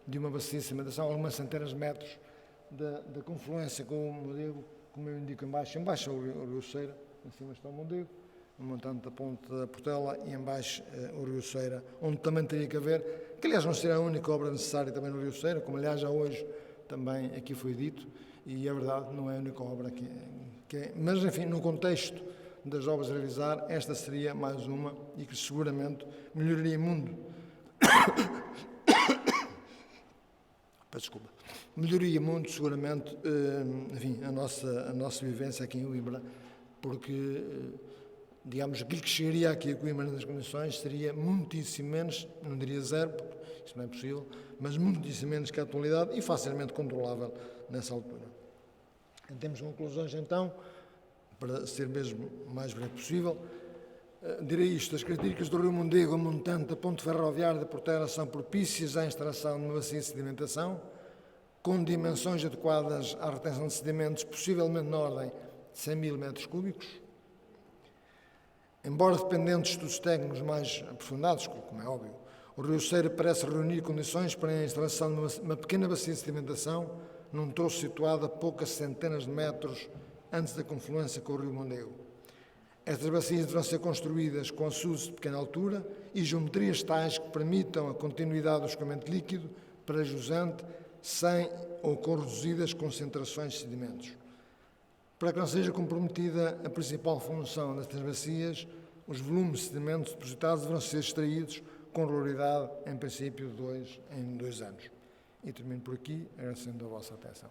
S8: de uma bacia de sedimentação, algumas centenas de metros da confluência com o Mondego, como eu indico em baixo é o Rio Ceira, em cima está o Mondego, no montante da Ponte da Portela e em baixo o Rio Ceira, onde também teria que haver, que aliás não será a única obra necessária também no Rio Ceira, como aliás já hoje também aqui foi dito, e é verdade, não é a única obra que é, mas no contexto das obras a realizar, esta seria mais uma e que seguramente melhoraria muito, melhoraria muito seguramente, a nossa vivência aqui em Coimbra, porque aquilo que chegaria aqui a Coimbra nas condições seria muitíssimo menos, não diria zero, porque isso não é possível, mas muitíssimo menos que a atualidade e facilmente controlável nessa altura. Em termos de conclusões, então, para ser mesmo o mais breve possível, direi isto: as características do Rio Mondego, a montante da ponte ferroviária da Portela, são propícias à instalação de uma bacia de sedimentação, com dimensões adequadas à retenção de sedimentos, possivelmente na ordem de 100 mil metros cúbicos. Embora dependentes de estudos técnicos mais aprofundados, como é óbvio, o Rio Ceira parece reunir condições para a instalação de uma pequena bacia de sedimentação num troço situado a poucas centenas de metros antes da confluência com o Rio Mondego. Estas bacias deverão ser construídas com açudes de pequena altura e geometrias tais que permitam a continuidade do escoamento líquido para jusante sem ou com reduzidas concentrações de sedimentos. Para que não seja comprometida a principal função destas bacias, os volumes de sedimentos depositados deverão ser extraídos com regularidade, em princípio, em 2 anos. E termino por aqui, agradecendo a vossa atenção.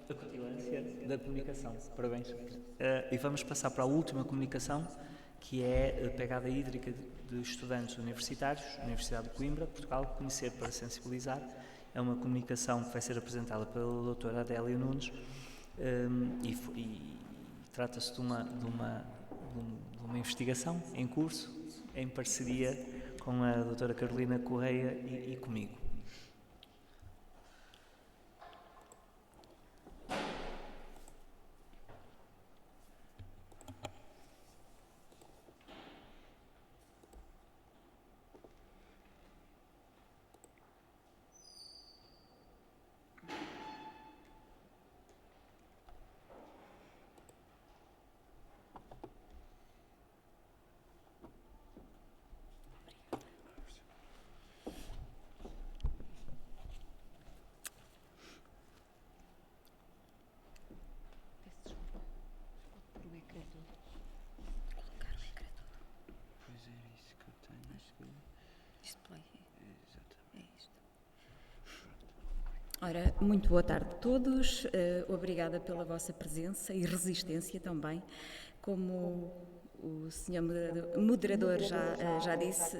S1: A continuância da comunicação. Parabéns. E vamos passar para a última comunicação, que é a pegada hídrica de estudantes universitários, Universidade de Coimbra, Portugal, Conhecer para Sensibilizar. É uma comunicação que vai ser apresentada pela doutora Adélia Nunes e trata-se de uma investigação em curso, em parceria com a doutora Carolina Correia e comigo.
S2: Pois é isso que eu tenho. Acho que...
S9: Display.
S2: Exatamente.
S9: É isto. Ora, muito boa tarde a todos. Obrigada pela vossa presença e resistência também. Como o senhor moderador já disse,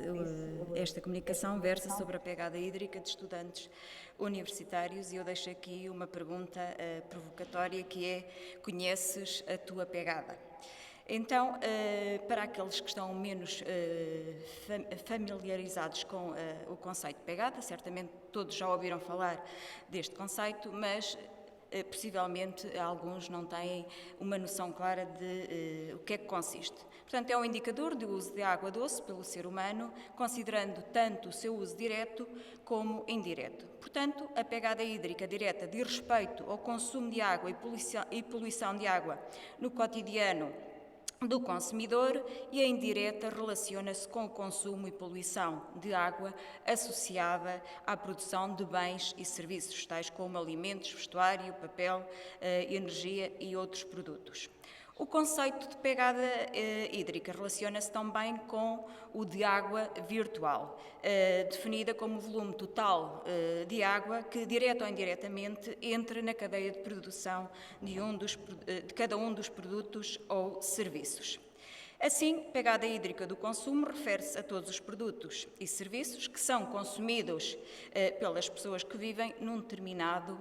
S9: esta comunicação versa sobre a pegada hídrica de estudantes universitários e eu deixo aqui uma pergunta provocatória que é: conheces a tua pegada? Então, para aqueles que estão menos familiarizados com o conceito de pegada, certamente todos já ouviram falar deste conceito, mas possivelmente alguns não têm uma noção clara de o que é que consiste. Portanto, é um indicador de uso de água doce pelo ser humano, considerando tanto o seu uso direto como indireto. Portanto, a pegada hídrica direta diz respeito ao consumo de água e poluição de água no cotidiano do consumidor, e a indireta relaciona-se com o consumo e poluição de água associada à produção de bens e serviços, tais como alimentos, vestuário, papel, energia e outros produtos. O conceito de pegada hídrica relaciona-se também com o de água virtual, definida como o volume total de água que, direto ou indiretamente, entra na cadeia de produção de cada um dos produtos ou serviços. Assim, pegada hídrica do consumo refere-se a todos os produtos e serviços que são consumidos pelas pessoas que vivem num determinado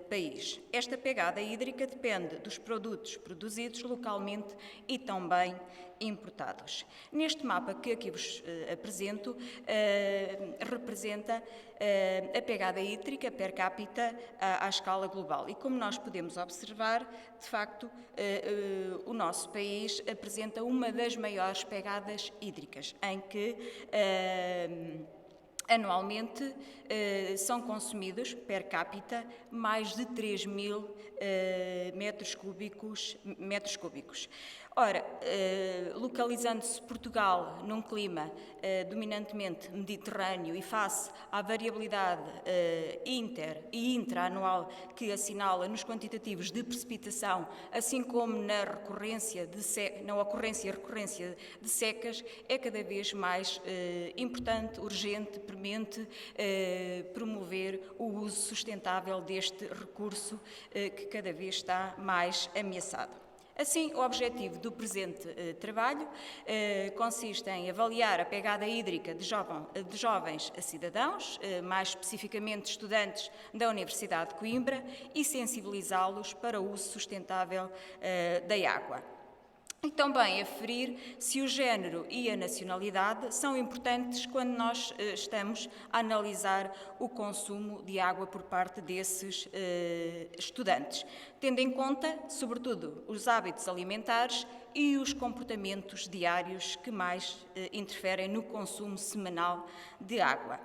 S9: país. Esta pegada hídrica depende dos produtos produzidos localmente e também importados. Neste mapa que aqui vos apresento, representa a pegada hídrica per capita à escala global. E como nós podemos observar, de facto, o nosso país apresenta uma das maiores pegadas hídricas, em que anualmente são consumidos per capita mais de 3.000 metros cúbicos. Ora, localizando-se Portugal num clima dominantemente mediterrâneo e face à variabilidade inter e intra-anual que assinala nos quantitativos de precipitação, assim como na ocorrência e recorrência de secas, é cada vez mais importante, urgente, premente promover o uso sustentável deste recurso que cada vez está mais ameaçado. Assim, o objetivo do presente trabalho consiste em avaliar a pegada hídrica de jovens cidadãos, mais especificamente estudantes da Universidade de Coimbra, e sensibilizá-los para o uso sustentável da água. E também aferir se o género e a nacionalidade são importantes quando nós estamos a analisar o consumo de água por parte desses estudantes, tendo em conta, sobretudo, os hábitos alimentares e os comportamentos diários que mais interferem no consumo semanal de água.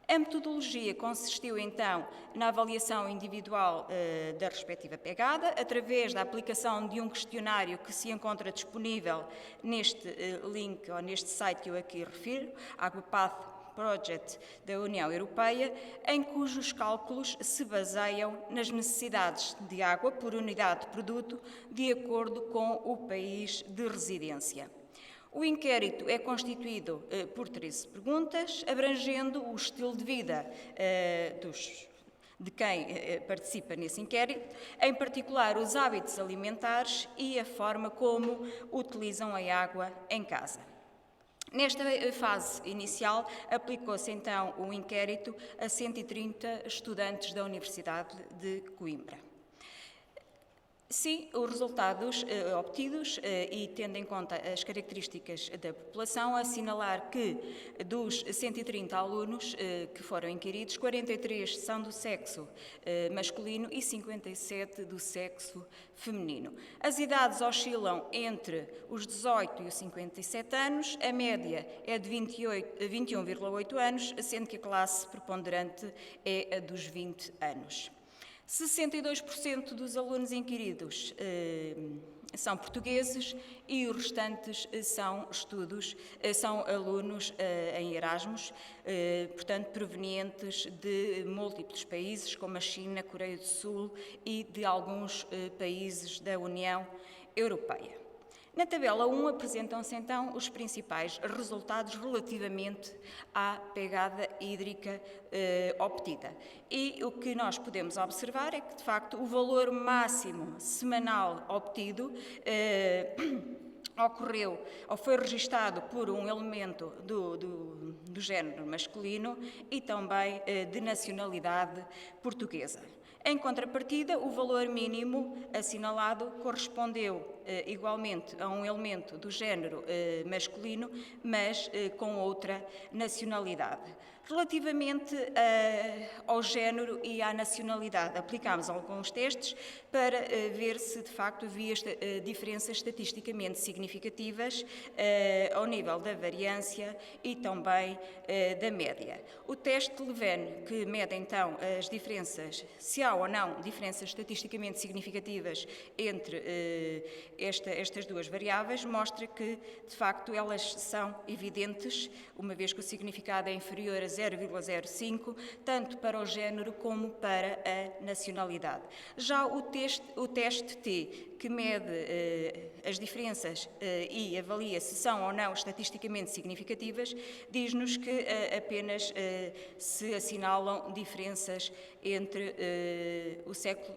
S9: A metodologia consistiu, então, na avaliação individual da respectiva pegada, através da aplicação de um questionário que se encontra disponível neste link ou neste site que eu aqui refiro, aguapath.pt, Project da União Europeia, em cujos cálculos se baseiam nas necessidades de água por unidade de produto de acordo com o país de residência. O inquérito é constituído por 13 perguntas, abrangendo o estilo de vida de quem participa nesse inquérito, em particular os hábitos alimentares e a forma como utilizam a água em casa. Nesta fase inicial, aplicou-se então o inquérito a 130 estudantes da Universidade de Coimbra. Sim, os resultados obtidos e tendo em conta as características da população, assinalar que dos 130 alunos que foram inquiridos, 43 são do sexo masculino e 57 do sexo feminino. As idades oscilam entre os 18 e os 57 anos, a média é de 21,8 anos, sendo que a classe preponderante é a dos 20 anos. 62% dos alunos inquiridos são portugueses e os restantes são alunos em Erasmus, portanto provenientes de múltiplos países como a China, Coreia do Sul e de alguns países da União Europeia. Na tabela 1 apresentam-se então os principais resultados relativamente à pegada hídrica obtida. E o que nós podemos observar é que, de facto, o valor máximo semanal obtido ocorreu ou foi registado por um elemento do género masculino e também de nacionalidade portuguesa. Em contrapartida, o valor mínimo assinalado correspondeu igualmente a um elemento do género masculino, mas com outra nacionalidade. Relativamente ao género e à nacionalidade, aplicámos alguns testes para ver se de facto havia diferenças estatisticamente significativas ao nível da variância e também da média. O teste de Levene, que mede então as diferenças, se há ou não diferenças estatisticamente significativas entre estas duas variáveis, mostra que de facto elas são evidentes, uma vez que o significado é inferior a 0,05, tanto para o género como para a nacionalidade. Já o teste T, que mede as diferenças e avalia se são ou não estatisticamente significativas, diz-nos que apenas se assinalam diferenças entre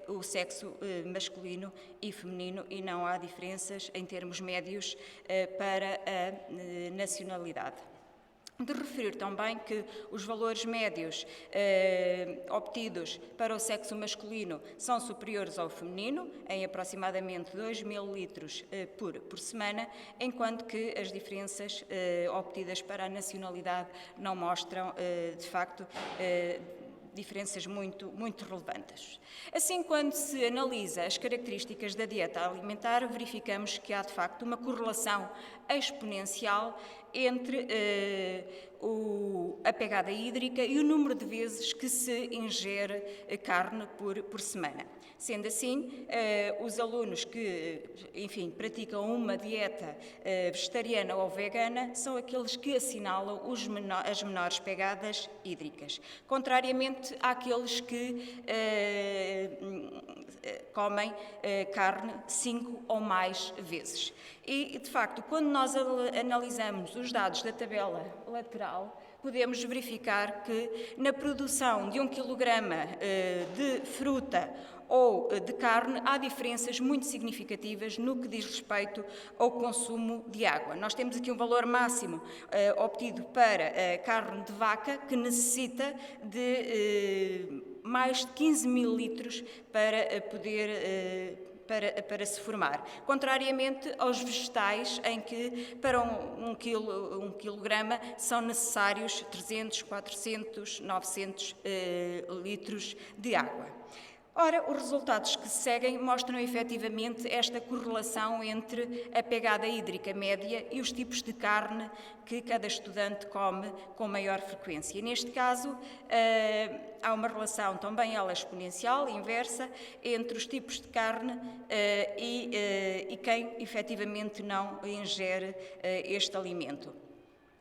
S9: o sexo masculino e feminino e não há diferenças em termos médios para a nacionalidade. De referir também que os valores médios obtidos para o sexo masculino são superiores ao feminino, em aproximadamente 2.000 litros por semana, enquanto que as diferenças obtidas para a nacionalidade não mostram, de facto, diferenças muito relevantes. Assim, quando se analisa as características da dieta alimentar, verificamos que há, de facto, uma correlação exponencial entre a pegada hídrica e o número de vezes que se ingere carne por semana. Sendo assim, os alunos que, enfim, praticam uma dieta vegetariana ou vegana são aqueles que assinalam as menores pegadas hídricas, contrariamente àqueles que comem carne 5 ou mais vezes. E, de facto, quando nós analisamos os dados da tabela lateral, podemos verificar que na produção de 1 kg de fruta ou de carne, há diferenças muito significativas no que diz respeito ao consumo de água. Nós temos aqui um valor máximo obtido para a carne de vaca, que necessita de mais de 15.000 litros para poder para se formar, contrariamente aos vegetais, em que para um quilograma são necessários 300, 400, 900 litros de água. Ora, os resultados que se seguem mostram efetivamente esta correlação entre a pegada hídrica média e os tipos de carne que cada estudante come com maior frequência. Neste caso, há uma relação também ela exponencial, inversa, entre os tipos de carne e quem efetivamente não ingere este alimento.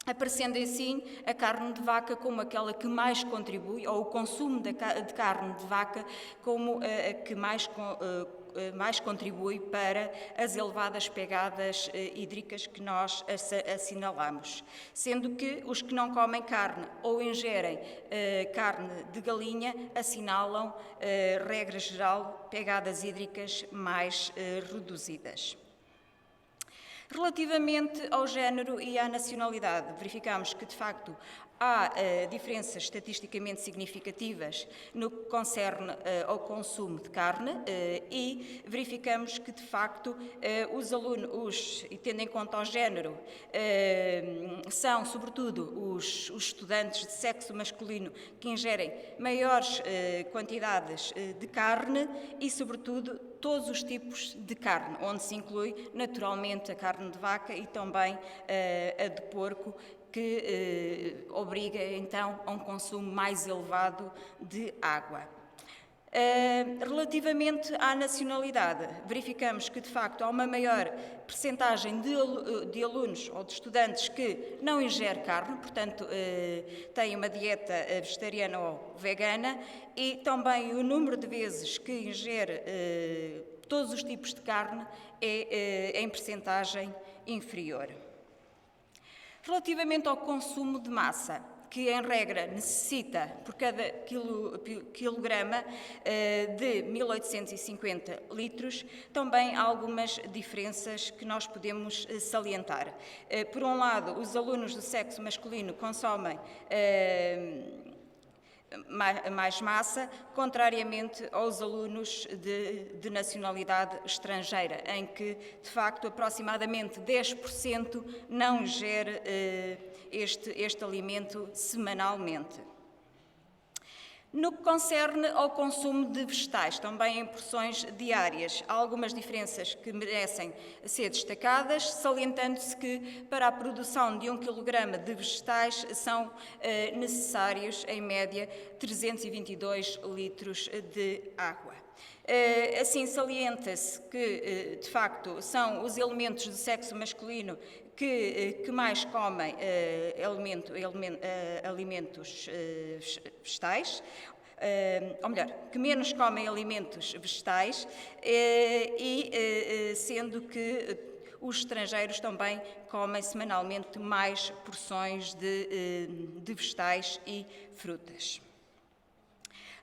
S9: aparecendo assim a carne de vaca como aquela que mais contribui, ou o consumo de carne de vaca como a que mais contribui para as elevadas pegadas hídricas que nós assinalamos. Sendo que os que não comem carne ou ingerem carne de galinha assinalam, regra geral, pegadas hídricas mais reduzidas. Relativamente ao género e à nacionalidade, verificamos que, de facto, há diferenças estatisticamente significativas no que concerne ao consumo de carne e verificamos que, de facto, os alunos, e tendo em conta o género, são, sobretudo, os estudantes de sexo masculino que ingerem maiores quantidades de carne e, sobretudo, todos os tipos de carne, onde se inclui, naturalmente, a carne de vaca e também a de porco, que obriga, então, a um consumo mais elevado de água. Relativamente à nacionalidade, verificamos que, de facto, há uma maior percentagem de alunos ou de estudantes que não ingere carne, portanto, têm uma dieta vegetariana ou vegana, e também o número de vezes que ingere todos os tipos de carne é em percentagem inferior. Relativamente ao consumo de massa, que em regra necessita por cada quilograma de 1850 litros, também há algumas diferenças que nós podemos salientar. Por um lado, os alunos do sexo masculino consomem mais massa, contrariamente aos alunos de nacionalidade estrangeira, em que, de facto, aproximadamente 10% não ingere este alimento semanalmente. No que concerne ao consumo de vegetais, também em porções diárias, há algumas diferenças que merecem ser destacadas, salientando-se que para a produção de 1 kg de vegetais são necessários, em média, 322 litros de água. Assim, salienta-se que, de facto, são os elementos do sexo masculino que mais comem alimentos vegetais, ou melhor, que menos comem alimentos vegetais, sendo que os estrangeiros também comem semanalmente mais porções de vegetais e frutas.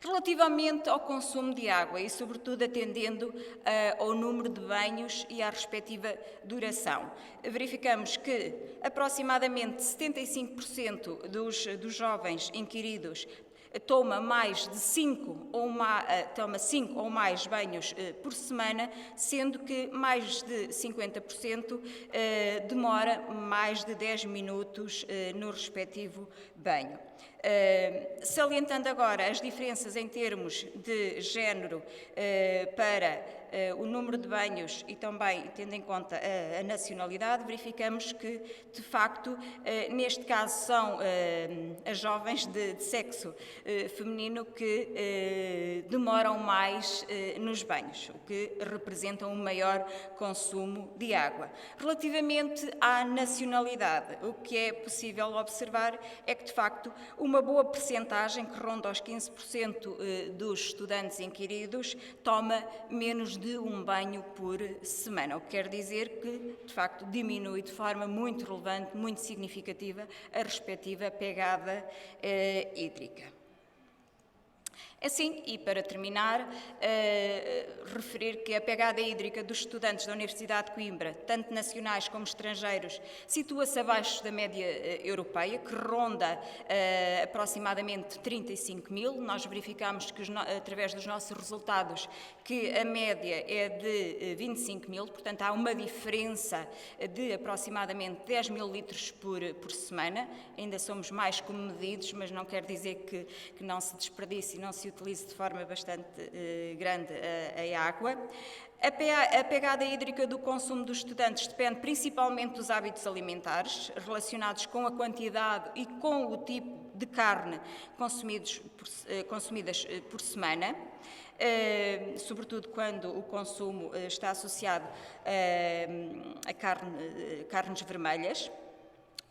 S9: Relativamente ao consumo de água e, sobretudo, atendendo ao número de banhos e à respectiva duração, verificamos que aproximadamente 75% dos jovens inquiridos toma de 5 ou mais banhos por semana, sendo que mais de 50% demora mais de 10 minutos no respectivo banho. Salientando agora as diferenças em termos de género para o número de banhos e também tendo em conta a nacionalidade, verificamos que, de facto, neste caso são as jovens de sexo feminino que demoram mais nos banhos, o que representa um maior consumo de água. Relativamente à nacionalidade, o que é possível observar é que, de facto, uma boa percentagem, que ronda aos 15% dos estudantes inquiridos, toma menos de um banho por semana, o que quer dizer que, de facto, diminui de forma muito relevante, muito significativa, a respectiva pegada hídrica. Assim, e para terminar, referir que a pegada hídrica dos estudantes da Universidade de Coimbra, tanto nacionais como estrangeiros, situa-se abaixo da média europeia, que ronda aproximadamente 35 mil. Nós verificamos que, através dos nossos resultados, que a média é de 25 mil, portanto há uma diferença de aproximadamente 10 mil litros por semana. Ainda somos mais comedidos, mas não quer dizer que não se desperdice e não se utilize de forma bastante grande a água. A pegada hídrica do consumo dos estudantes depende principalmente dos hábitos alimentares, relacionados com a quantidade e com o tipo de carne consumidas por semana, sobretudo quando o consumo está associado a carnes vermelhas.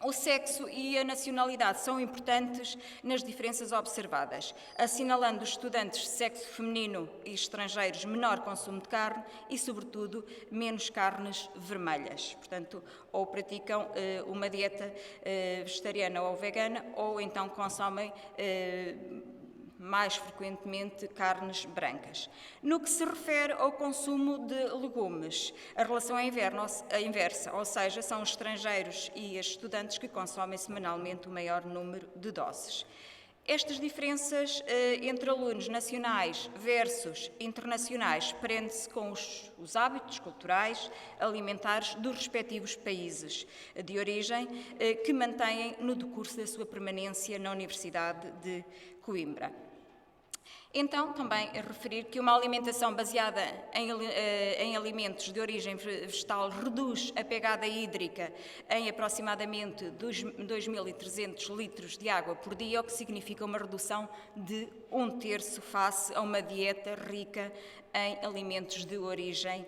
S9: O sexo e a nacionalidade são importantes nas diferenças observadas, assinalando os estudantes de sexo feminino e estrangeiros menor consumo de carne e, sobretudo, menos carnes vermelhas. Portanto, ou praticam uma dieta vegetariana ou vegana, ou então consomem mais frequentemente carnes brancas. No que se refere ao consumo de legumes, a relação é inversa, ou seja, são os estrangeiros e as estudantes que consomem semanalmente o maior número de doses. Estas diferenças entre alunos nacionais versus internacionais prende-se com os hábitos culturais, alimentares dos respectivos países de origem que mantêm no decurso da sua permanência na Universidade de Coimbra. Então, também referir que uma alimentação baseada em alimentos de origem vegetal reduz a pegada hídrica em aproximadamente 2.300 litros de água por dia, o que significa uma redução de 1/3 face a uma dieta rica em alimentos de origem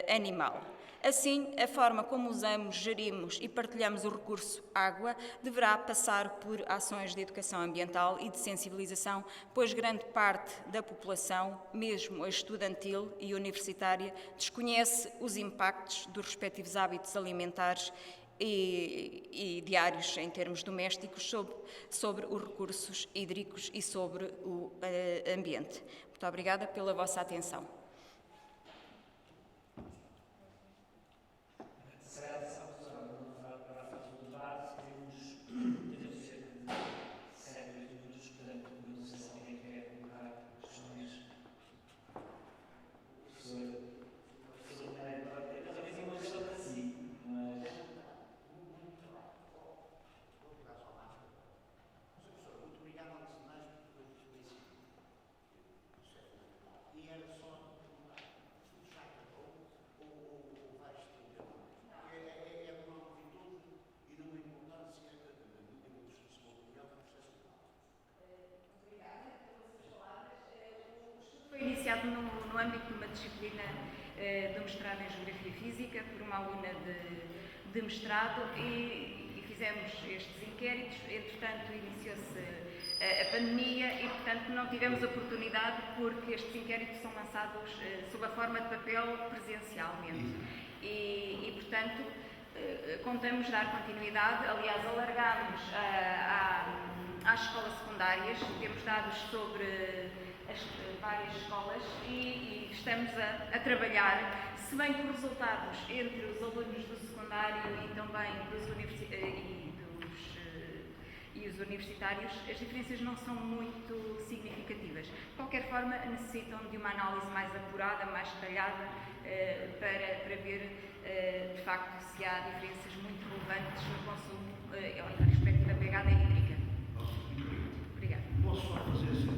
S9: animal. Assim, a forma como usamos, gerimos e partilhamos o recurso água deverá passar por ações de educação ambiental e de sensibilização, pois grande parte da população, mesmo a estudantil e universitária, desconhece os impactos dos respectivos hábitos alimentares e diários em termos domésticos sobre os recursos hídricos e sobre o ambiente. Muito obrigada pela vossa atenção. Iniciado no âmbito de uma disciplina de mestrado em Geografia Física por uma aluna de mestrado e fizemos estes inquéritos. Entretanto, iniciou-se a pandemia e, portanto, não tivemos oportunidade porque estes inquéritos são lançados sob a forma de papel presencialmente. E portanto, contamos dar continuidade. Aliás, alargámos às escolas secundárias, temos dados sobre as várias escolas e estamos a trabalhar, se bem que os resultados entre os alunos do secundário e também os universitários, as diferenças não são muito significativas. De qualquer forma, necessitam de uma análise mais apurada, mais detalhada, para ver, de facto, se há diferenças muito relevantes no consumo, na respectiva pegada hídrica. Obrigada.
S10: Posso só fazer assim?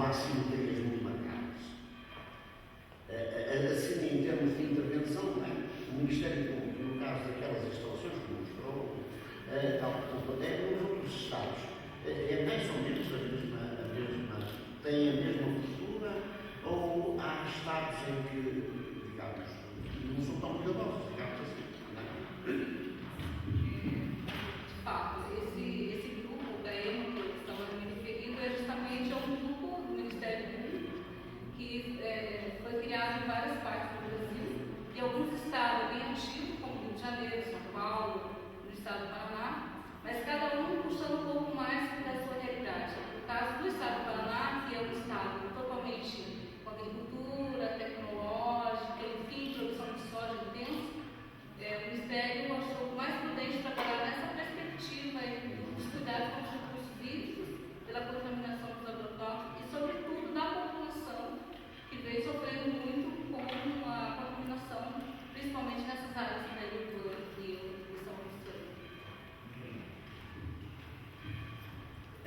S10: Assim, ideias muito marcadas. Assim, em termos de intervenção, o Ministério Público, no caso daquelas instalações que mostrou, até nos outros Estados, é mais ou menos tem a mesma postura, ou há Estados em que, digamos, não são tão cuidadosos, digamos assim.
S5: De facto, esse grupo da EMO que estamos me referindo é justamente ao grupo do Ministério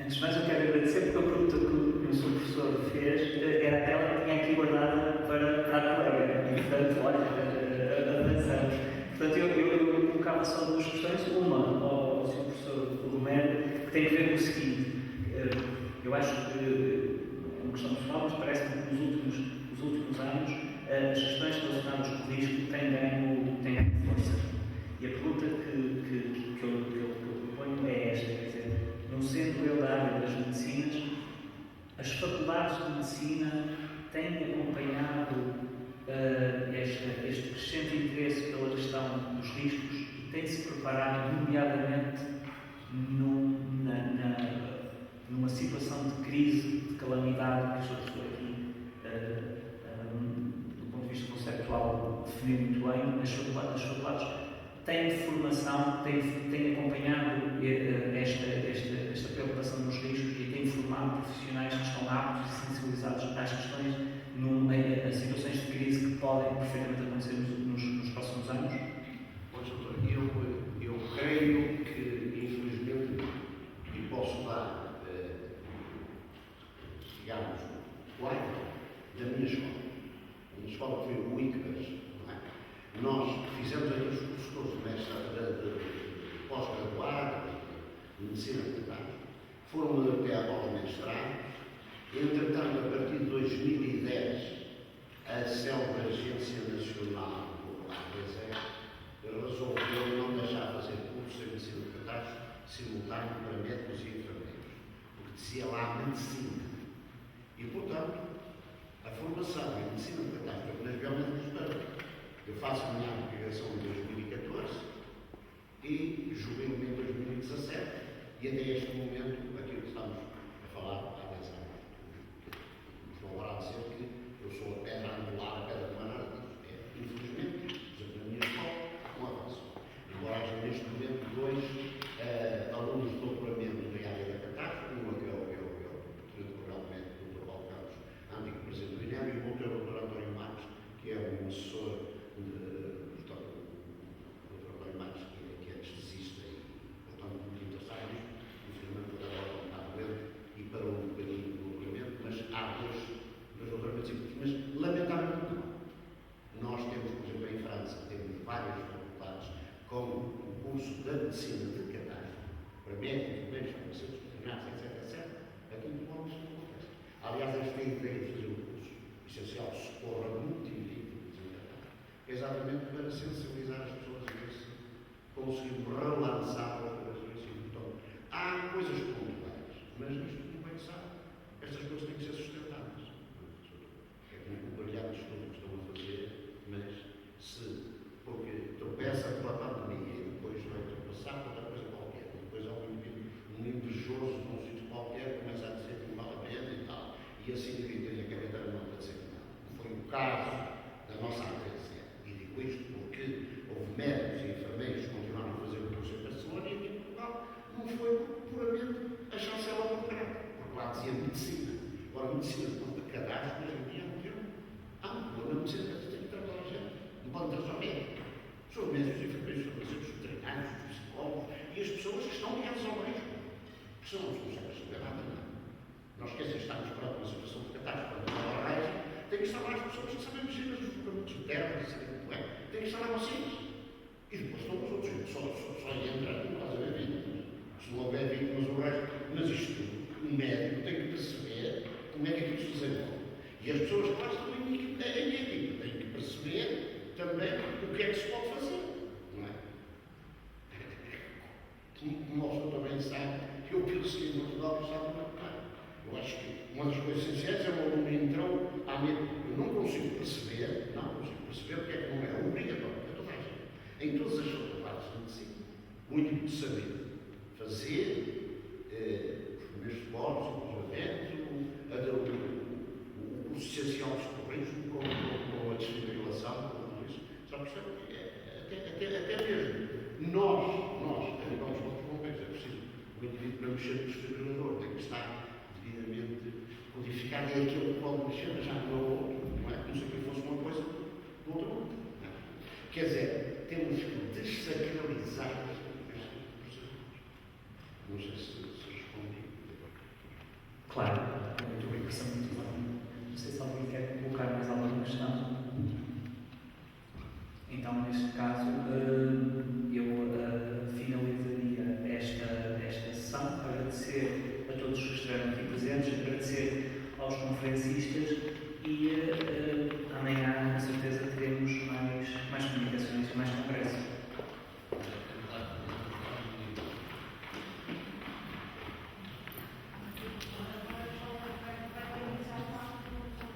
S1: Antes de mais, eu quero agradecer porque a pergunta que o seu professor fez era aquela que tinha aqui guardada para a colega. E, portanto, olha, avançamos. Portanto, eu colocava só duas questões. Uma ao seu professor Romero, que tem a ver com o seguinte. Eu acho que, é uma questão pessoal, mas parece-me que nos últimos anos as questões relacionadas com o risco têm ganho força. E a pergunta que eu proponho é esta, quer dizer, não sendo eu da área das medicinas, as faculdades de medicina têm acompanhado este crescente interesse pela questão dos riscos e têm-se preparado, nomeadamente, numa situação de crise, de calamidade, que o professor aqui, do ponto de vista conceptual, definiu muito bem. As faculdades têm formação, têm acompanhado esta preocupação dos riscos e têm formado profissionais que estão aptos e sensibilizados às questões, a situações de crise que podem perfeitamente acontecer nos próximos anos?
S10: Pois, doutor, eu creio que, infelizmente, e posso dar, digamos, quadro da minha escola. A minha escola foi o ICBAS, não é? Nós fizemos aqui os cursos de pós-graduado, de medicina veterinária, foram até aos mestrados. Entretanto, a partir de 2010, a CELB, a Agência Nacional do APSE, resolveu não deixar fazer cursos de medicina de catástrofe simultâneo para médicos e enfermeiros, porque dizia lá medicina. E, portanto, a formação em medicina de catástrofe nas biomédicas, eu faço a minha aplicação em 2014 e jubilo-me em 2017, e até este momento, aquilo que estamos a falar há 10 anos. Vou agora dizer que eu sou a pedra angular, a pedra de maneira, infelizmente, por exemplo, na minha escola, não avanço. Embora haja neste momento dois alunos de doutoramento na área da catástrofe, um que é o doutor médico, o Dr. Paulo Carlos, antigo presidente do INEM, e o outro é o Dr. António Marques, que é um assessor do Dr. António Marques, que é anestesista e, portanto, muito interessado nisto. Infelizmente, agora está doente e parou um bocadinho do doutoramento, mas há dois doutoramentos importantes. Mas, lamentavelmente, não. Nós temos, por exemplo, em França, temos várias faculdades com o curso da medicina de catástrofe, para médicos, enfermeiros, farmacêuticos, veterinários, etc. Aqui em Portugal não acontece. Aliás, esta ideia de fazer o curso essencial de socorro a multi-indivíduos, exatamente para sensibilizar as pessoas a ver se conseguimos relançar as operações em então, há coisas pontuais, mas isto, como é que sabe, estas coisas têm que ser sustentadas. É como o brilhante estudo que estão a fazer, mas porque tropeça pela pandemia e depois vai tropeçar por outra coisa qualquer, e depois há um invejoso num sítio qualquer, começa a dizer que não vale a pena e tal, e assim tem a cabeça não para dizer que não. Foi o caso da nossa ATC. E digo isto porque houve médicos e enfermeiros que continuaram a fazer o curso em Barcelona e aqui em Portugal não foi puramente a chancela do grande, porque lá dizia medicina. Agora, medicina de cadastro, hoje em dia, é um termo amplo. Na medicina tem que tratar a gente, não pode tratar médico. São médicos e enfermeiros, os veterinários, os psicólogos e as pessoas que estão ligadas ao risco, que são as pessoas que não nada. Nós esquecemos, estamos para uma situação de catástrofe, quando há raios, tem que estar lá as pessoas que sabem mexer nos equipamentos internos, e sabem como é. Tem que estar lá vocês. E depois estão os outros, só entra no caso haver vítimas. Se não houver vítimas, o resto. Mas isto, o médico tem que perceber como é que aquilo se desenvolve. E as pessoas que lá estão em equipa têm que perceber também o que é que se pode fazer. Não é? Como o senhor também sabe, que eu penso que em Portugal está muito claro. Eu acho que uma das coisas essenciais é o aluno entrou à mente. Eu não consigo perceber porque é que não é obrigatório para toda a gente. Em todas as faculdades de medicina, o intuito de saber fazer os primeiros socorros, o curso essencial dos socorrismo, com a desfibrilação, com tudo isso. Já percebe? Até mesmo nós, a nível dos nossos bombeiros, é preciso o indivíduo para mexer no desfibrilador, tem que estar devidamente codificado, é aquilo que pode mexer, mas já não é o outro, não é? Como se aquilo fosse uma coisa do outro mundo. Quer dizer, temos que desacralizar estes procedimentos. Não sei se respondi.
S1: Claro, eu estou a impressão muito bem. Não sei se alguém quer colocar mais alguma questão. Então, neste caso, eu finalizaria esta sessão. Agradecer a todos que estiveram aqui presentes, agradecer aos conferencistas e amanhã, com certeza, teremos mais comunicações e mais congressos.